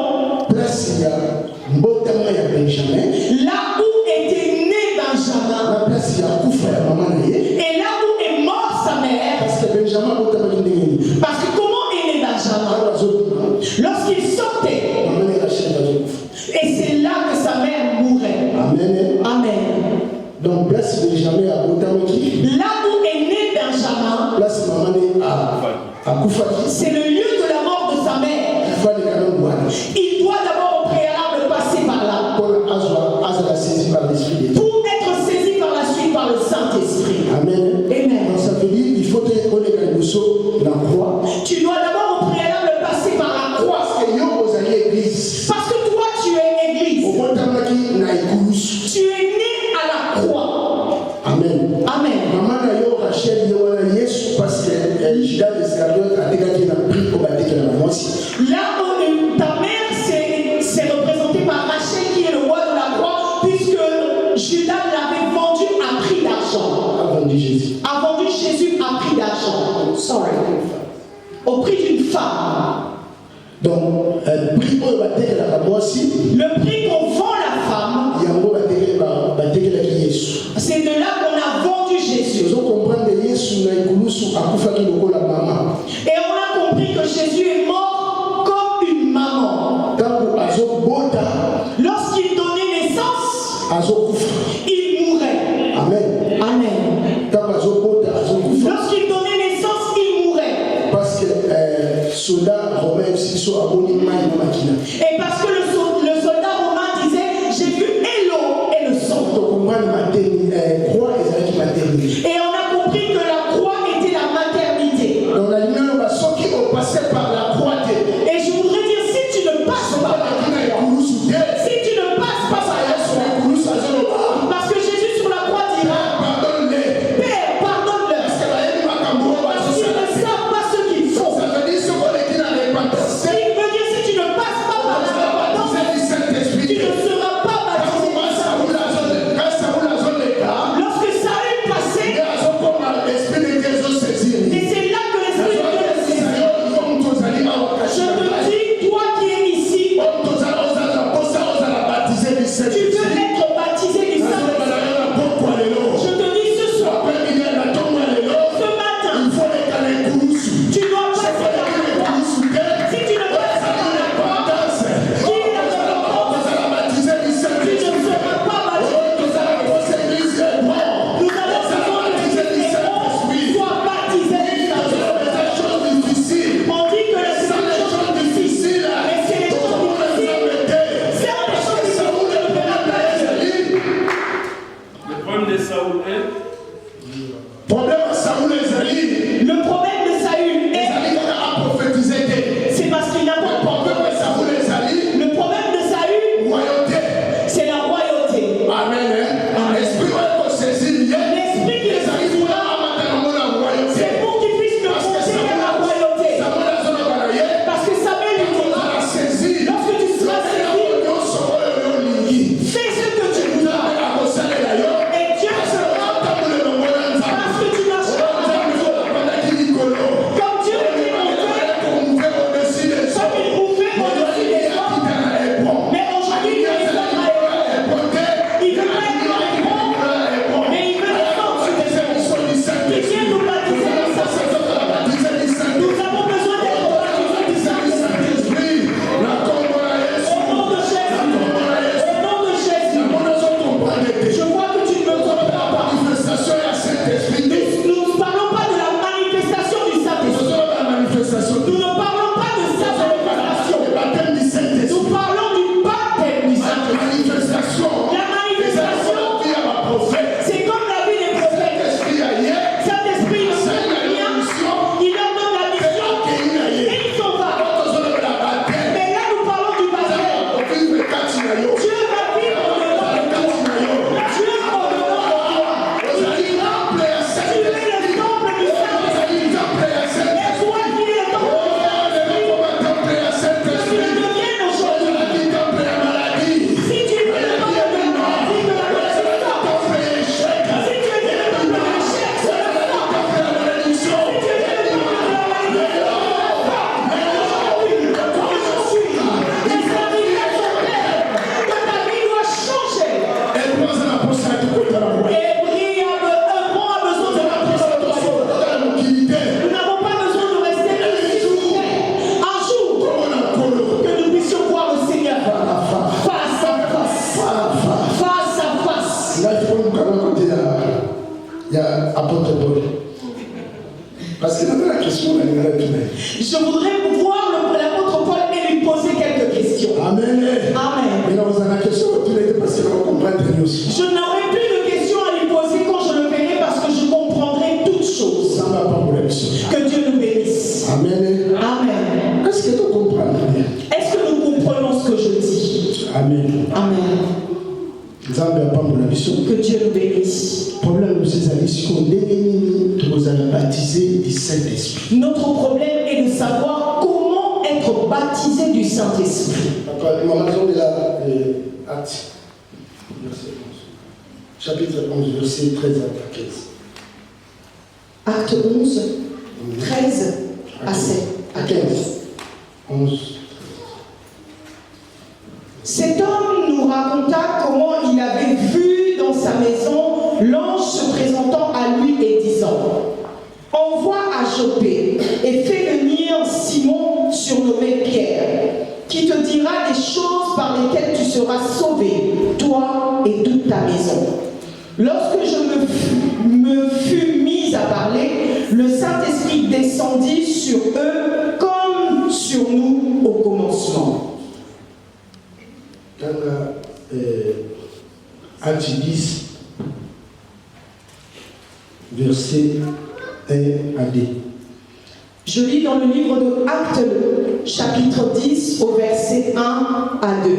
là où était né Benjamin et là où est mort sa mère. Parce que comment est né Benjamin? Lorsqu'il sortait, et c'est là que sa mère mourait. Amen. Amen. Donc, place Benjamin à Botamaki. Là où est né Benjamin, place maman à Koufaki. c'est le lieu de la mort de sa mère. Il doit d'abord au préalable passer par là. Pour être saisi par la suite par le Saint-Esprit. Amen. Amen. Donc, ça veut dire qu'il faut que la croix. Tu dois d'abord au préalable passer par la croix. Parce que toi, tu es église. Tu es né à la croix. Amen. Amen. Maman Nayo Rachel Yesu parce que Judas Iscariote a dégagé la prix pour battre la maman. Là où ta mère c'est représenté par Rachel qui est le roi de la croix, puisque Judas l'avait vendu à prix d'argent. A vendu Jésus. A vendu Jésus à prix d'argent. Sorry. Au prix d'une femme. Donc, le prix qu'on va battre la maman aussi. Le prix qu'on vend la femme. C'est de là qu'on a vendu Jésus. Et on a compris que Jésus est mort comme une maman. Lorsqu'il donnait naissance, il mourait. Amen. Amen. Lorsqu'il donnait naissance, il mourait. Parce que soldat romain aussi soit abonné. Et parce que le soldat romain disait, j'ai vu et l'eau et le sang. Et on a compris que la croix était la maternité. Et je voudrais dire, si tu ne passes pas par la croix, si tu ne passes pas par la croix, parce que Jésus sur la croix dira, Père, pardonne-leur, parce qu'ils ne savent pas ce qu'ils font. Ce qui veut dire, si tu ne passes pas par la croix, tu ne seras pas baptisé. Lorsque Saül passait, apôtre Paul. Parce que dans la question, on a je voudrais voir l'apôtre Paul et lui poser quelques questions. Amen. Amen. Mais dans la question, tu n'étais pas sûr qu'on comprenne aussi. Je n'aurai plus de questions à lui poser quand je le verrai parce que je comprendrai toutes choses. Ça va pas pour la mission. Que Dieu nous bénisse. Amen. Amen. Est-ce que tu comprends? Est-ce que nous comprenons ce que je dis? Amen. Amen. Que Dieu nous bénisse. Problème de ces amis, c'est qu'on nous a baptisé du Saint-Esprit. Notre problème est de savoir comment être baptisé du Saint-Esprit. De la Acte, chapitre 11, verset 13 à 15. Acte 11, 13 à 15. 11. Cet homme nous raconta comment il avait vu dans sa maison l'ange se présentant à lui et disant: envoie à Joppé et fais venir Simon surnommé Pierre, qui te dira des choses par lesquelles tu seras sauvé, toi et toute ta maison. Lorsque je me fus mise à parler, le Saint-Esprit descendit sur eux comme sur nous au commencement. Dans Acte 10, verset 1 à 2. Je lis dans le livre de Actes, chapitre 10, au verset 1 à 2.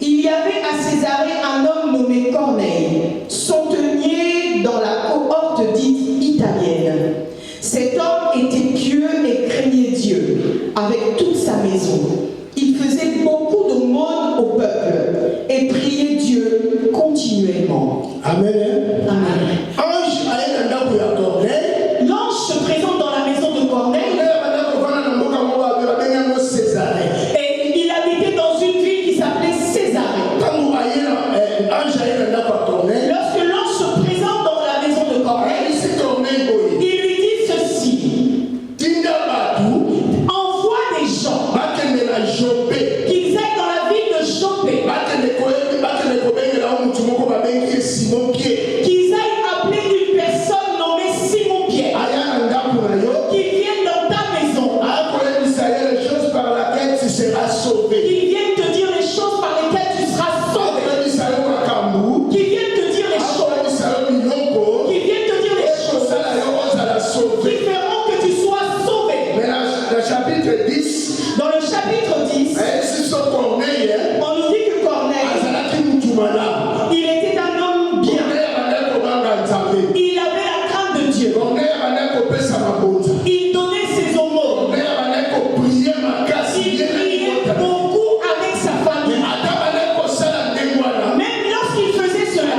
Il y avait à Césarée un homme nommé Corneille, centenier dans la cohorte dite italienne. Cet homme était pieux et craignait Dieu avec toute sa maison. Il faisait beaucoup d'aumônes au peuple et priait Dieu continuellement. Amen. Amen. L'ange se présente dans la maison de Corneille. Et il habitait dans une ville qui s'appelait Césarée. Lorsque l'ange se présente dans la maison de Corneille, il lui dit ceci: envoie des gens qu'ils aillent dans la ville de Joppé, qu'ils aillent appeler une personne nommée Simon Pierre, qui vienne dans ta maison, qui vienne te dire les choses par lesquelles tu seras sauvé, qui vienne te dire les choses, qui vienne te dire les choses qui feront que tu sois sauvé. Dans le chapitre 10, on nous dit que Corneille, il était un homme bien. Il avait la crainte de Dieu. Il donnait ses aumônes. Il priait beaucoup avec sa famille. Même lorsqu'il faisait cela,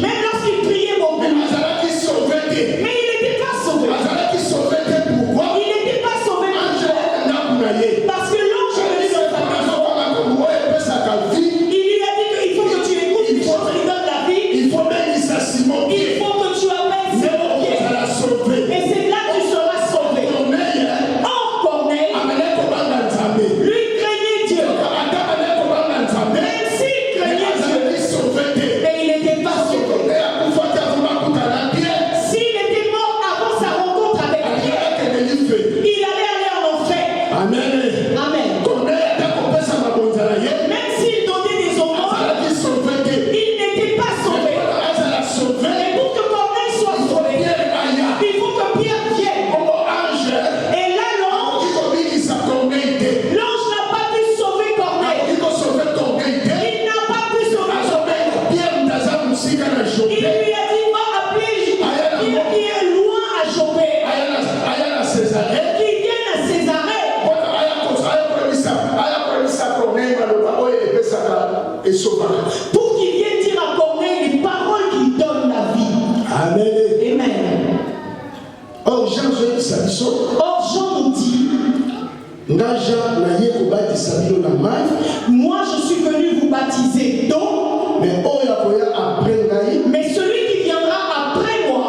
même lorsqu'il priait beaucoup, mais il n'était pas sauvé. Il n'était pas sauvé parce que l'ange est venu dans sa maison. Il lui a dit qu'il faut que tu écoutes les choses qui donnent la vie. Il faut que tu appelles Simon Pierre. Et c'est là que tu seras sauvé. Or, Corneille, lui craignait Dieu. Même s'il craignait Dieu, mais il n'était pas sauvé. S'il était mort avant sa rencontre avec Pierre, il allait aller en enfer. Amen. Amen. Même s'il donnait des aumônes, il n'était pas sauvé. Et pour que Corneille soit sauvé, il faut que Pierre vienne. Et là, l'ange n'a pas pu sauver Corneille. Il n'a pas pu sauver Corneille. Il lui a dit: va appeler Pierre qui est loin à Joppé, qui vienne à Césarée. Pour qu'il vienne dire à Corneille les paroles qui donnent la vie. Amen. Amen. Or, Jean nous dit, moi je suis venu vous baptiser d'eau, mais celui qui viendra après moi,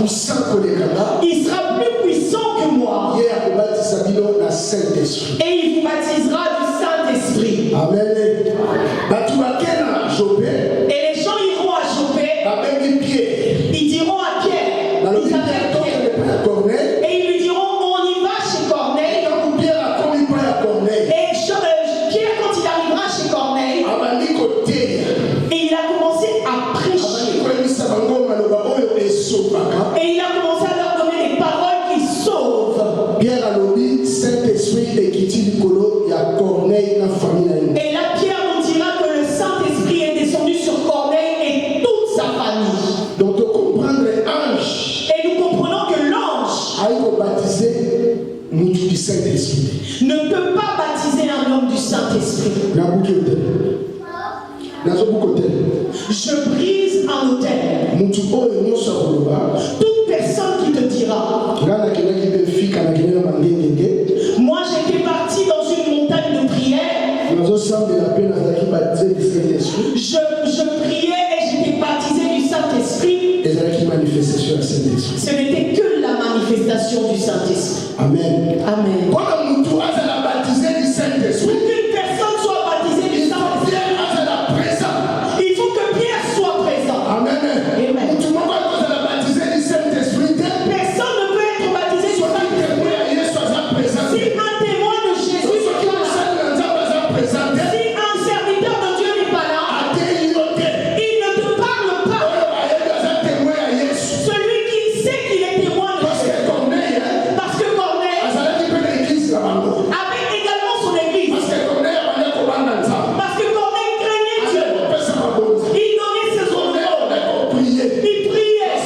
il sera plus puissant que moi. Et il vous baptisera du Saint-Esprit. Amen. Et les gens iront à Joppé Saint-Esprit. Je brise un autel. Toute personne qui te dira, moi j'étais parti dans une montagne de prière, je priais et j'étais baptisé du Saint-Esprit. Ce n'était que la manifestation du Saint-Esprit. Amen. Amen. Pour qu'une personne soit baptisée du Saint-Esprit, il faut que Pierre soit présent. Amen. Amen. Personne ne peut être baptisé du Saint-Esprit si un témoin de Jésus n'est pas là. Si un serviteur de Dieu n'est pas là, il ne te parle pas. Celui qui sait qu'il est témoin de Jésus. Parce que Corneille avait également son église. Parce que Corneille craignait Dieu. Il donnait ses honneurs. Il priait.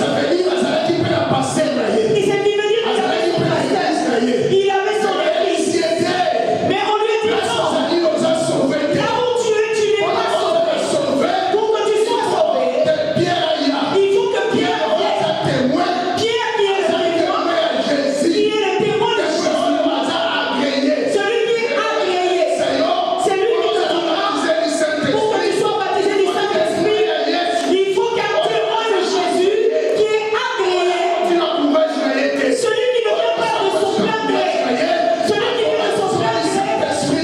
Et c'est qui veut dire qu'il avait son pasteur. Il avait son église. Mais on lui a dit non. Là où tu es, tu n'es pas sauvé. Pour que tu sois sauvé, il faut que Pierre vienne. Pierre qui est le témoin. Qui est le témoin de Jésus. Celui qui est agréé. C'est lui qui te dira. Pour que tu sois baptisé du Saint-Esprit, il faut qu'un témoin de Jésus qui est agréé. Celui qui ne vient pas de son plein gré. Celui qui vient de son plein gré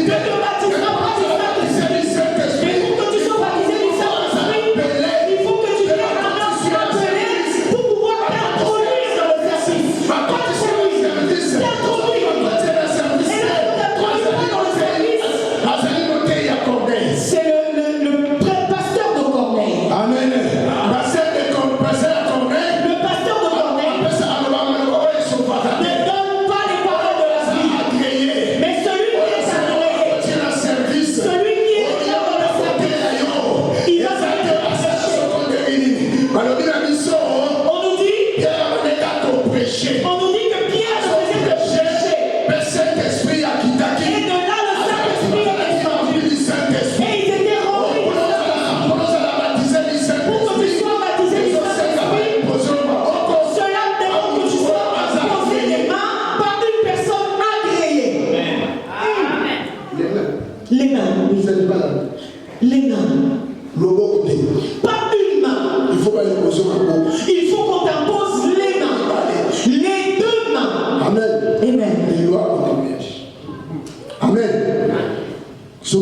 ne te baptisera pas du Saint-Esprit. Mais pour que tu sois baptisé du Saint-Esprit, il faut que tu viennes un homme appelé pour pouvoir t'introduire dans le service. Pas le service, t'introduire. Et là, pour t'introduire dans le service, c'est le pasteur de Corneille. Amen. Le pasteur de Corneille ne donne pas les paroles de la vie. Mais celui qui est agréé, celui qui est dans le service, il va venir prêcher. On nous dit que Pierre ne faisait que prêcher. Et de là, le Saint-Esprit est descendu. Et ils étaient remplis de Saint-Esprit. Pour que tu sois baptisé du Saint-Esprit, cela demande que tu sois posé les mains par une personne agréée. Les mains, oui. Les mains. Pas une main. Il faut pas les poser encore. Il faut qu'on t'impose les mains. Les deux mains. Amen. Amen. Il doit continuer. Amen. Si on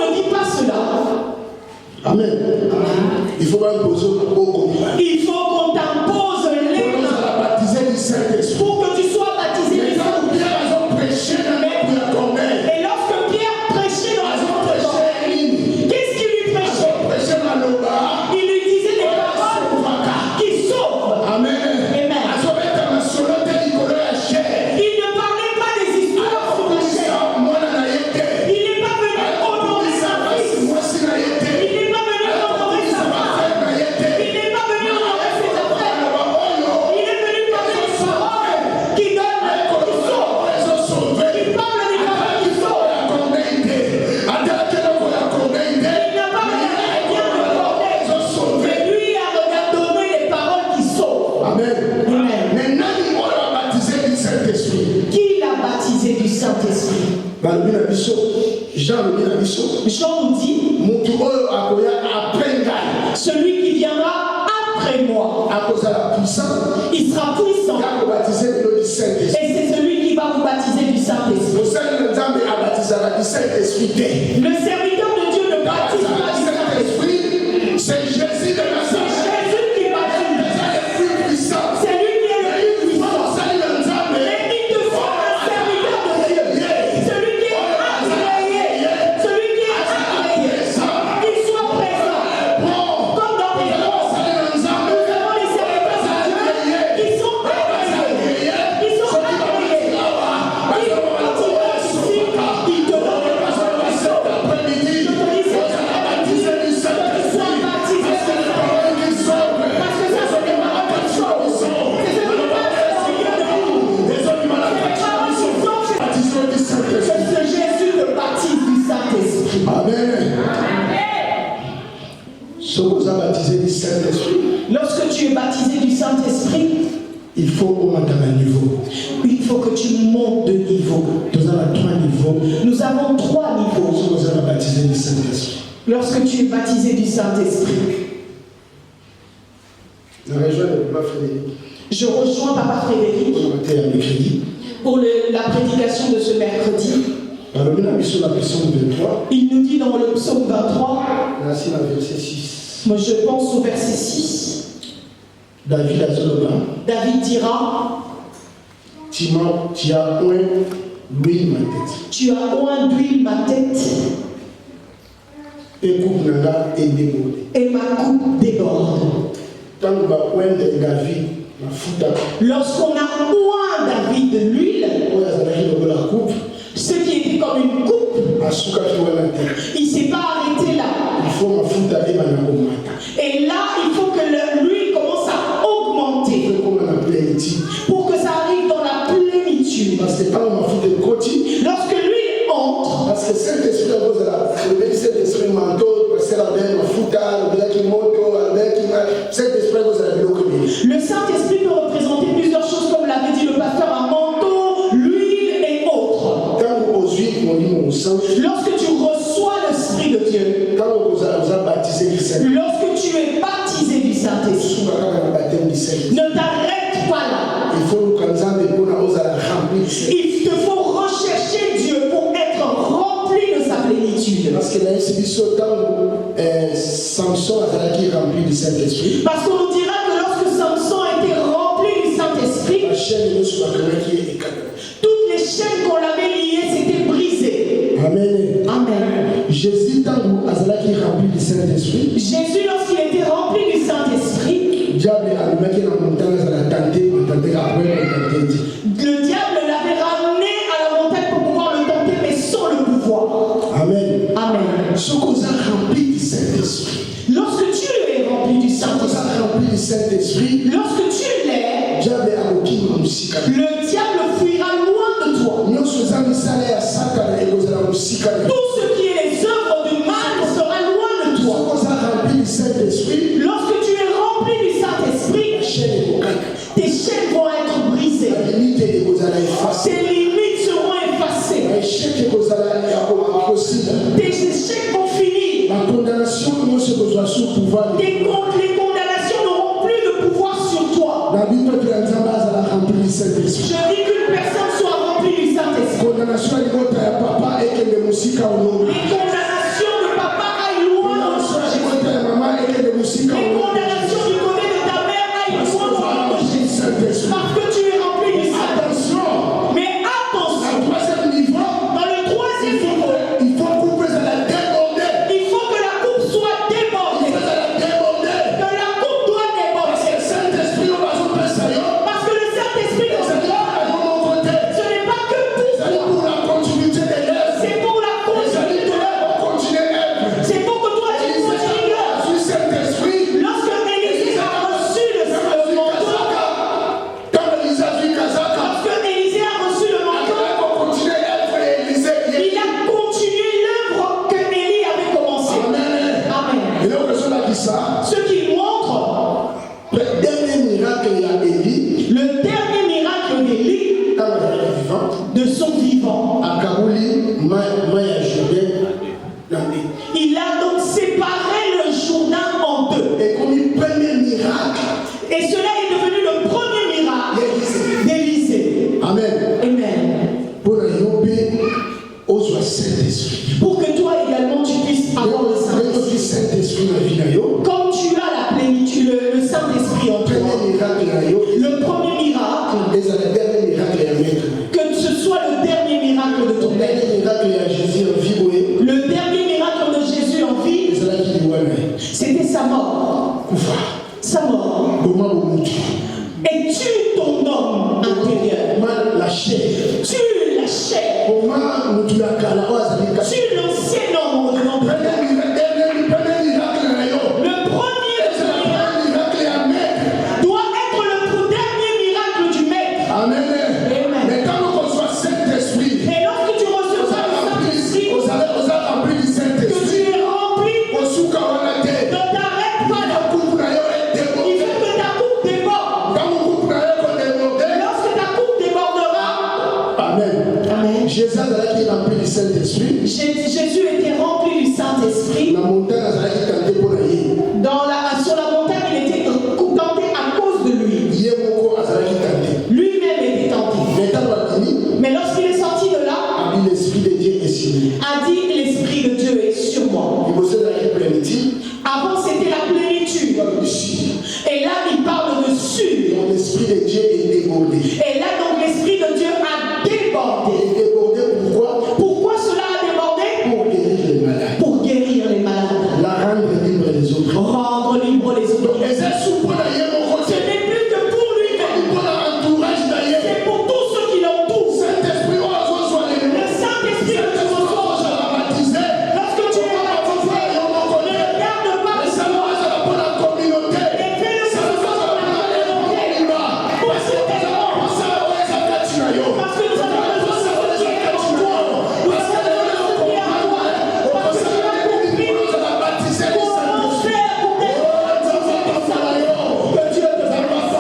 ne dit pas cela, Amen. Il faut pas les poser encore. il faut qu'on t'impose les mains pour que tu sois baptisé du Saint-Esprit. Et lorsque Pierre prêchait dans la maison de Corneille, qu'est-ce qu'il lui prêchait? Il lui disait des paroles qui sauvent. Amen. Amen. Il ne parlait pas des histoires sur la chair. Il n'est pas venu honorer sa fils. Il n'est pas venu honorer sa femme. Il n'est pas venu honorer ses affaires. Il est venu parler des paroles qui donnent, qui sauvent. Il parle des paroles qui sauvent. Il n'a pas regardé les biens de Corneille. Mais lui a donné les paroles qui sauvent. Amen. Amen. Saint-Esprit. Qui l'a baptisé du Saint-Esprit? Jean nous dit, celui qui viendra après moi, il sera puissant. Et c'est celui qui va vous baptiser du Saint-Esprit. Le serviteur de Dieu ne baptise pas du Saint-Esprit. C'est Jésus de Nazareth. C'est Jésus qui baptise. C'est lui qui est le plus puissant. Mais il te faut un serviteur de Dieu. Celui qui est agréé. Celui qui est agréé. Qu'il soit présent. Comme dans les monts. Nous avons les serviteurs de Dieu qui sont agréés. Ils sont agréés. Ils vont continuer ici. Ils te donnent des paroles. Lorsque tu es baptisé du Saint-Esprit, il faut augmenter un niveau. Il faut que tu montes de niveau. Nous avons 3 niveaux. Nous avons 3 niveaux. Lorsque tu es baptisé du Saint-Esprit. Je rejoins Papa Frédéric pour la prédication de ce mercredi. Il nous dit dans le psaume 23, moi je pense au verset 6, David dira, tu as oint d'huile ma tête et ma coupe déborde. Lorsqu'on a oint David de l'huile, ce qui était comme une coupe, il ne s'est pas arrêté là. Et là, il faut que l'huile commence à augmenter pour que ça arrive dans la plénitude. Lorsque l'huile entre, le Saint-Esprit peut représenter plusieurs choses, comme l'avait dit le pasteur, un manteau, l'huile et autres. Lorsque tu reçois l'Esprit de Dieu, lorsque tu es baptisé du Saint-Esprit, ne t'arrête pas là. Il te faut rechercher Dieu pour être rempli de sa plénitude. Parce qu'on dira que lorsque Samson était rempli du Saint-Esprit, toutes les chaînes qu'on l'avait liées s'étaient brisées. Amen. Amen. Jésus, lorsqu'il était rempli du Saint-Esprit, le diable l'avait ramené à la montagne pour pouvoir le tenter, mais sans le pouvoir. Amen. Amen. Lorsque tu es rempli du Saint-Esprit, lorsque tu l'es, le diable fuira loin de toi. Tout ce qui est les œuvres du mal sera loin de toi. Lorsque tu es rempli du Saint-Esprit, tes chaînes vont être brisées. Tes limites seront effacées. Tes échecs vont finir. Les condamnations n'auront plus de pouvoir sur toi. Je dis qu'une personne soit remplie du Saint-Esprit. Les condamnations de papa aillent loin de toi. Les condamnations du côté de ta mère aillent loin de toi. Parce que tu es rempli du Saint-Esprit. Mais attention, dans le troisième niveau, il faut que la coupe soit débordée. Que la coupe doit déborder. Parce que le Saint-Esprit, ce n'est pas que pour toi. C'est pour la continuité. C'est pour que toi tu continues. Lorsque Élisée a reçu le manteau, il a continué l'œuvre que Élie avait commencée. Amen. Ce qui montre le dernier miracle d'Élie de son vivant. Il a donc séparé le Jourdain en deux. Et cela est devenu le premier miracle d'Élisée. Amen. Amen. Pour que toi également tu puisses avoir le Saint-Esprit. Comme tu as la plénitude, le Saint-Esprit en toi. Le premier miracle, que ce soit le dernier miracle de ton père. Le dernier miracle de Jésus en vie, c'était sa mort. Sa mort. Et tue ton homme intérieur. Tue la chair. Tue l'ancien homme au-dedans de toi. Le premier de ce miracle doit être le dernier miracle du Maître. Amen. Et lorsque tu recevras le Saint-Esprit, que tu es rempli, ne t'arrête Jésus est rempli du Saint-Esprit. Jésus était rempli du Saint-Esprit. La montagne est pour sur la montagne, il était tenté à cause de lui. Lui-même était tenté. Mais lorsqu'il est sorti de là, l'Esprit de Dieu est sur lui. a dit l'Esprit de Dieu est sur moi. Avant c'était la plénitude. Et là il parle de sur. L'Esprit de Dieu est débordé. Et là donc l'Esprit de Dieu a débordé. Il est débordé pourquoi? Pourquoi cela a débordé? Pour guérir les malades. Pour guérir les malades. La rendre libre les autres. Rendre libre les autres. Et c'est ce n'est plus que pour lui-même. C'est pour tous ceux qui l'entourent. Le Saint-Esprit que tu reçois. Lorsque tu es baptisé, ne regarde pas le savoir. Et fais le savoir dans la communauté. Parce que nous avons besoin de ce qui est en toi. Nous avons besoin de ce qui est en toi. Parce que tu as compris comment faire pour être baptisé. Que Dieu te bénisse.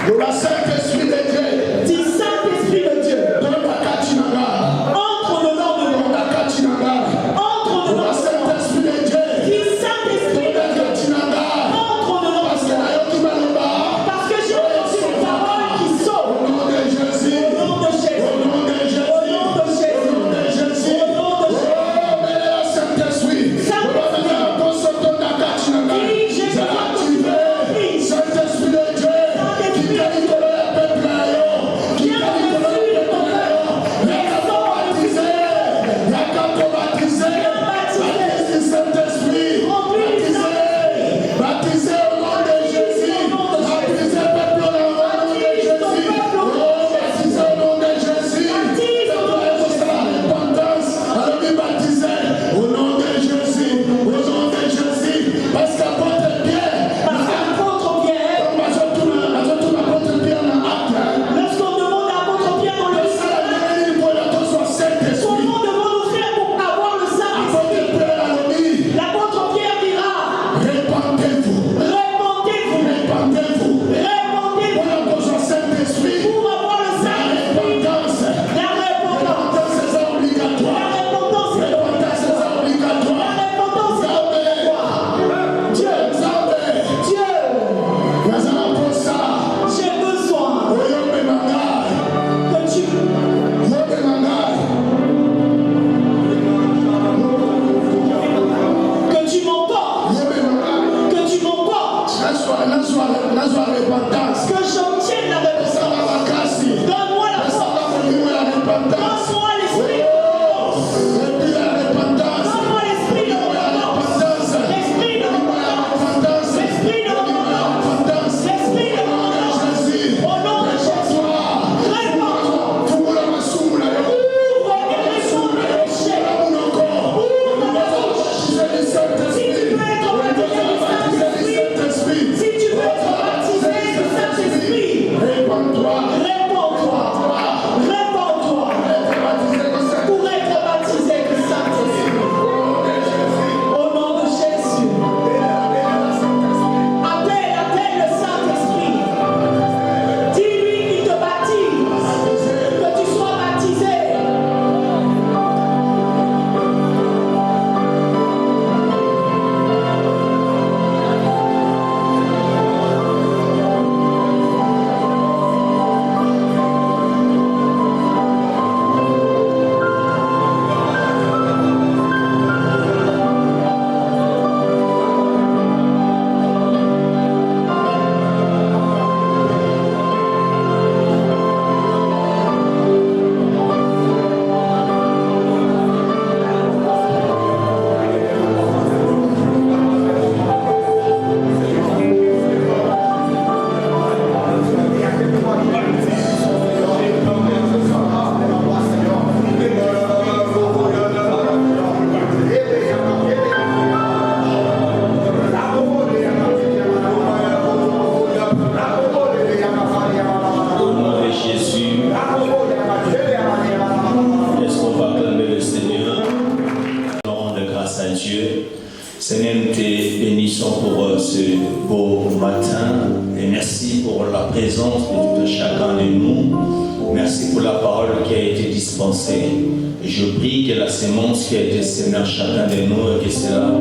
Le Saint-Esprit de Dieu. Dis Saint-Esprit de Dieu. Entre dedans de nous. Entre dedans de Saint-Esprit de Dieu. Dis Saint-Esprit de Dieu. Entre dedans de nous. Parce que j'ai entendu une parole qui sort. Au nom de Jésus. Au nom de Jésus. Au nom de Jésus. Au nom de Jésus. Au nom de Jésus. Au nom de Jésus. Oh, mais le Saint-Esprit. Saint-Esprit de Dieu. Qui guérit la paix. beau matin et merci pour la présence de tout chacun de nous. Merci pour la parole qui a été dispensée. Et je prie que la sémence qui a été sémée à chacun de nous, que cela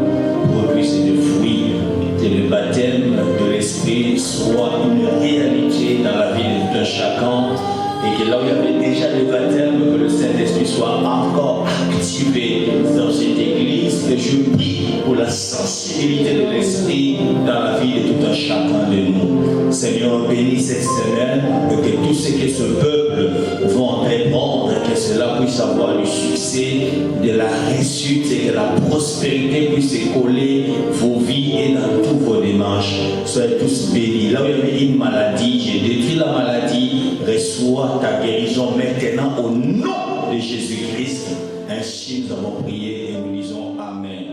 produise des fruits, que le baptême de l'Esprit soit une réalité dans la vie de tout un chacun. Et que là où il y avait déjà le baptême, que le Saint-Esprit soit encore activé dans cette église. Et je prie pour la sensibilité de l'Esprit dans la vie de tout un chacun de nous. Seigneur, bénis cette semaine, et que tout ce que ce peuple va répondre, que cela puisse avoir le succès de la réussite et que la prospérité puisse coller vos vies et dans toutes vos démarches. Soyez tous bénis. Là où il y avait une maladie, j'ai détruit la maladie, reçois ta guérison maintenant au nom de Jésus-Christ. Ainsi nous avons prié et nous disons Amen.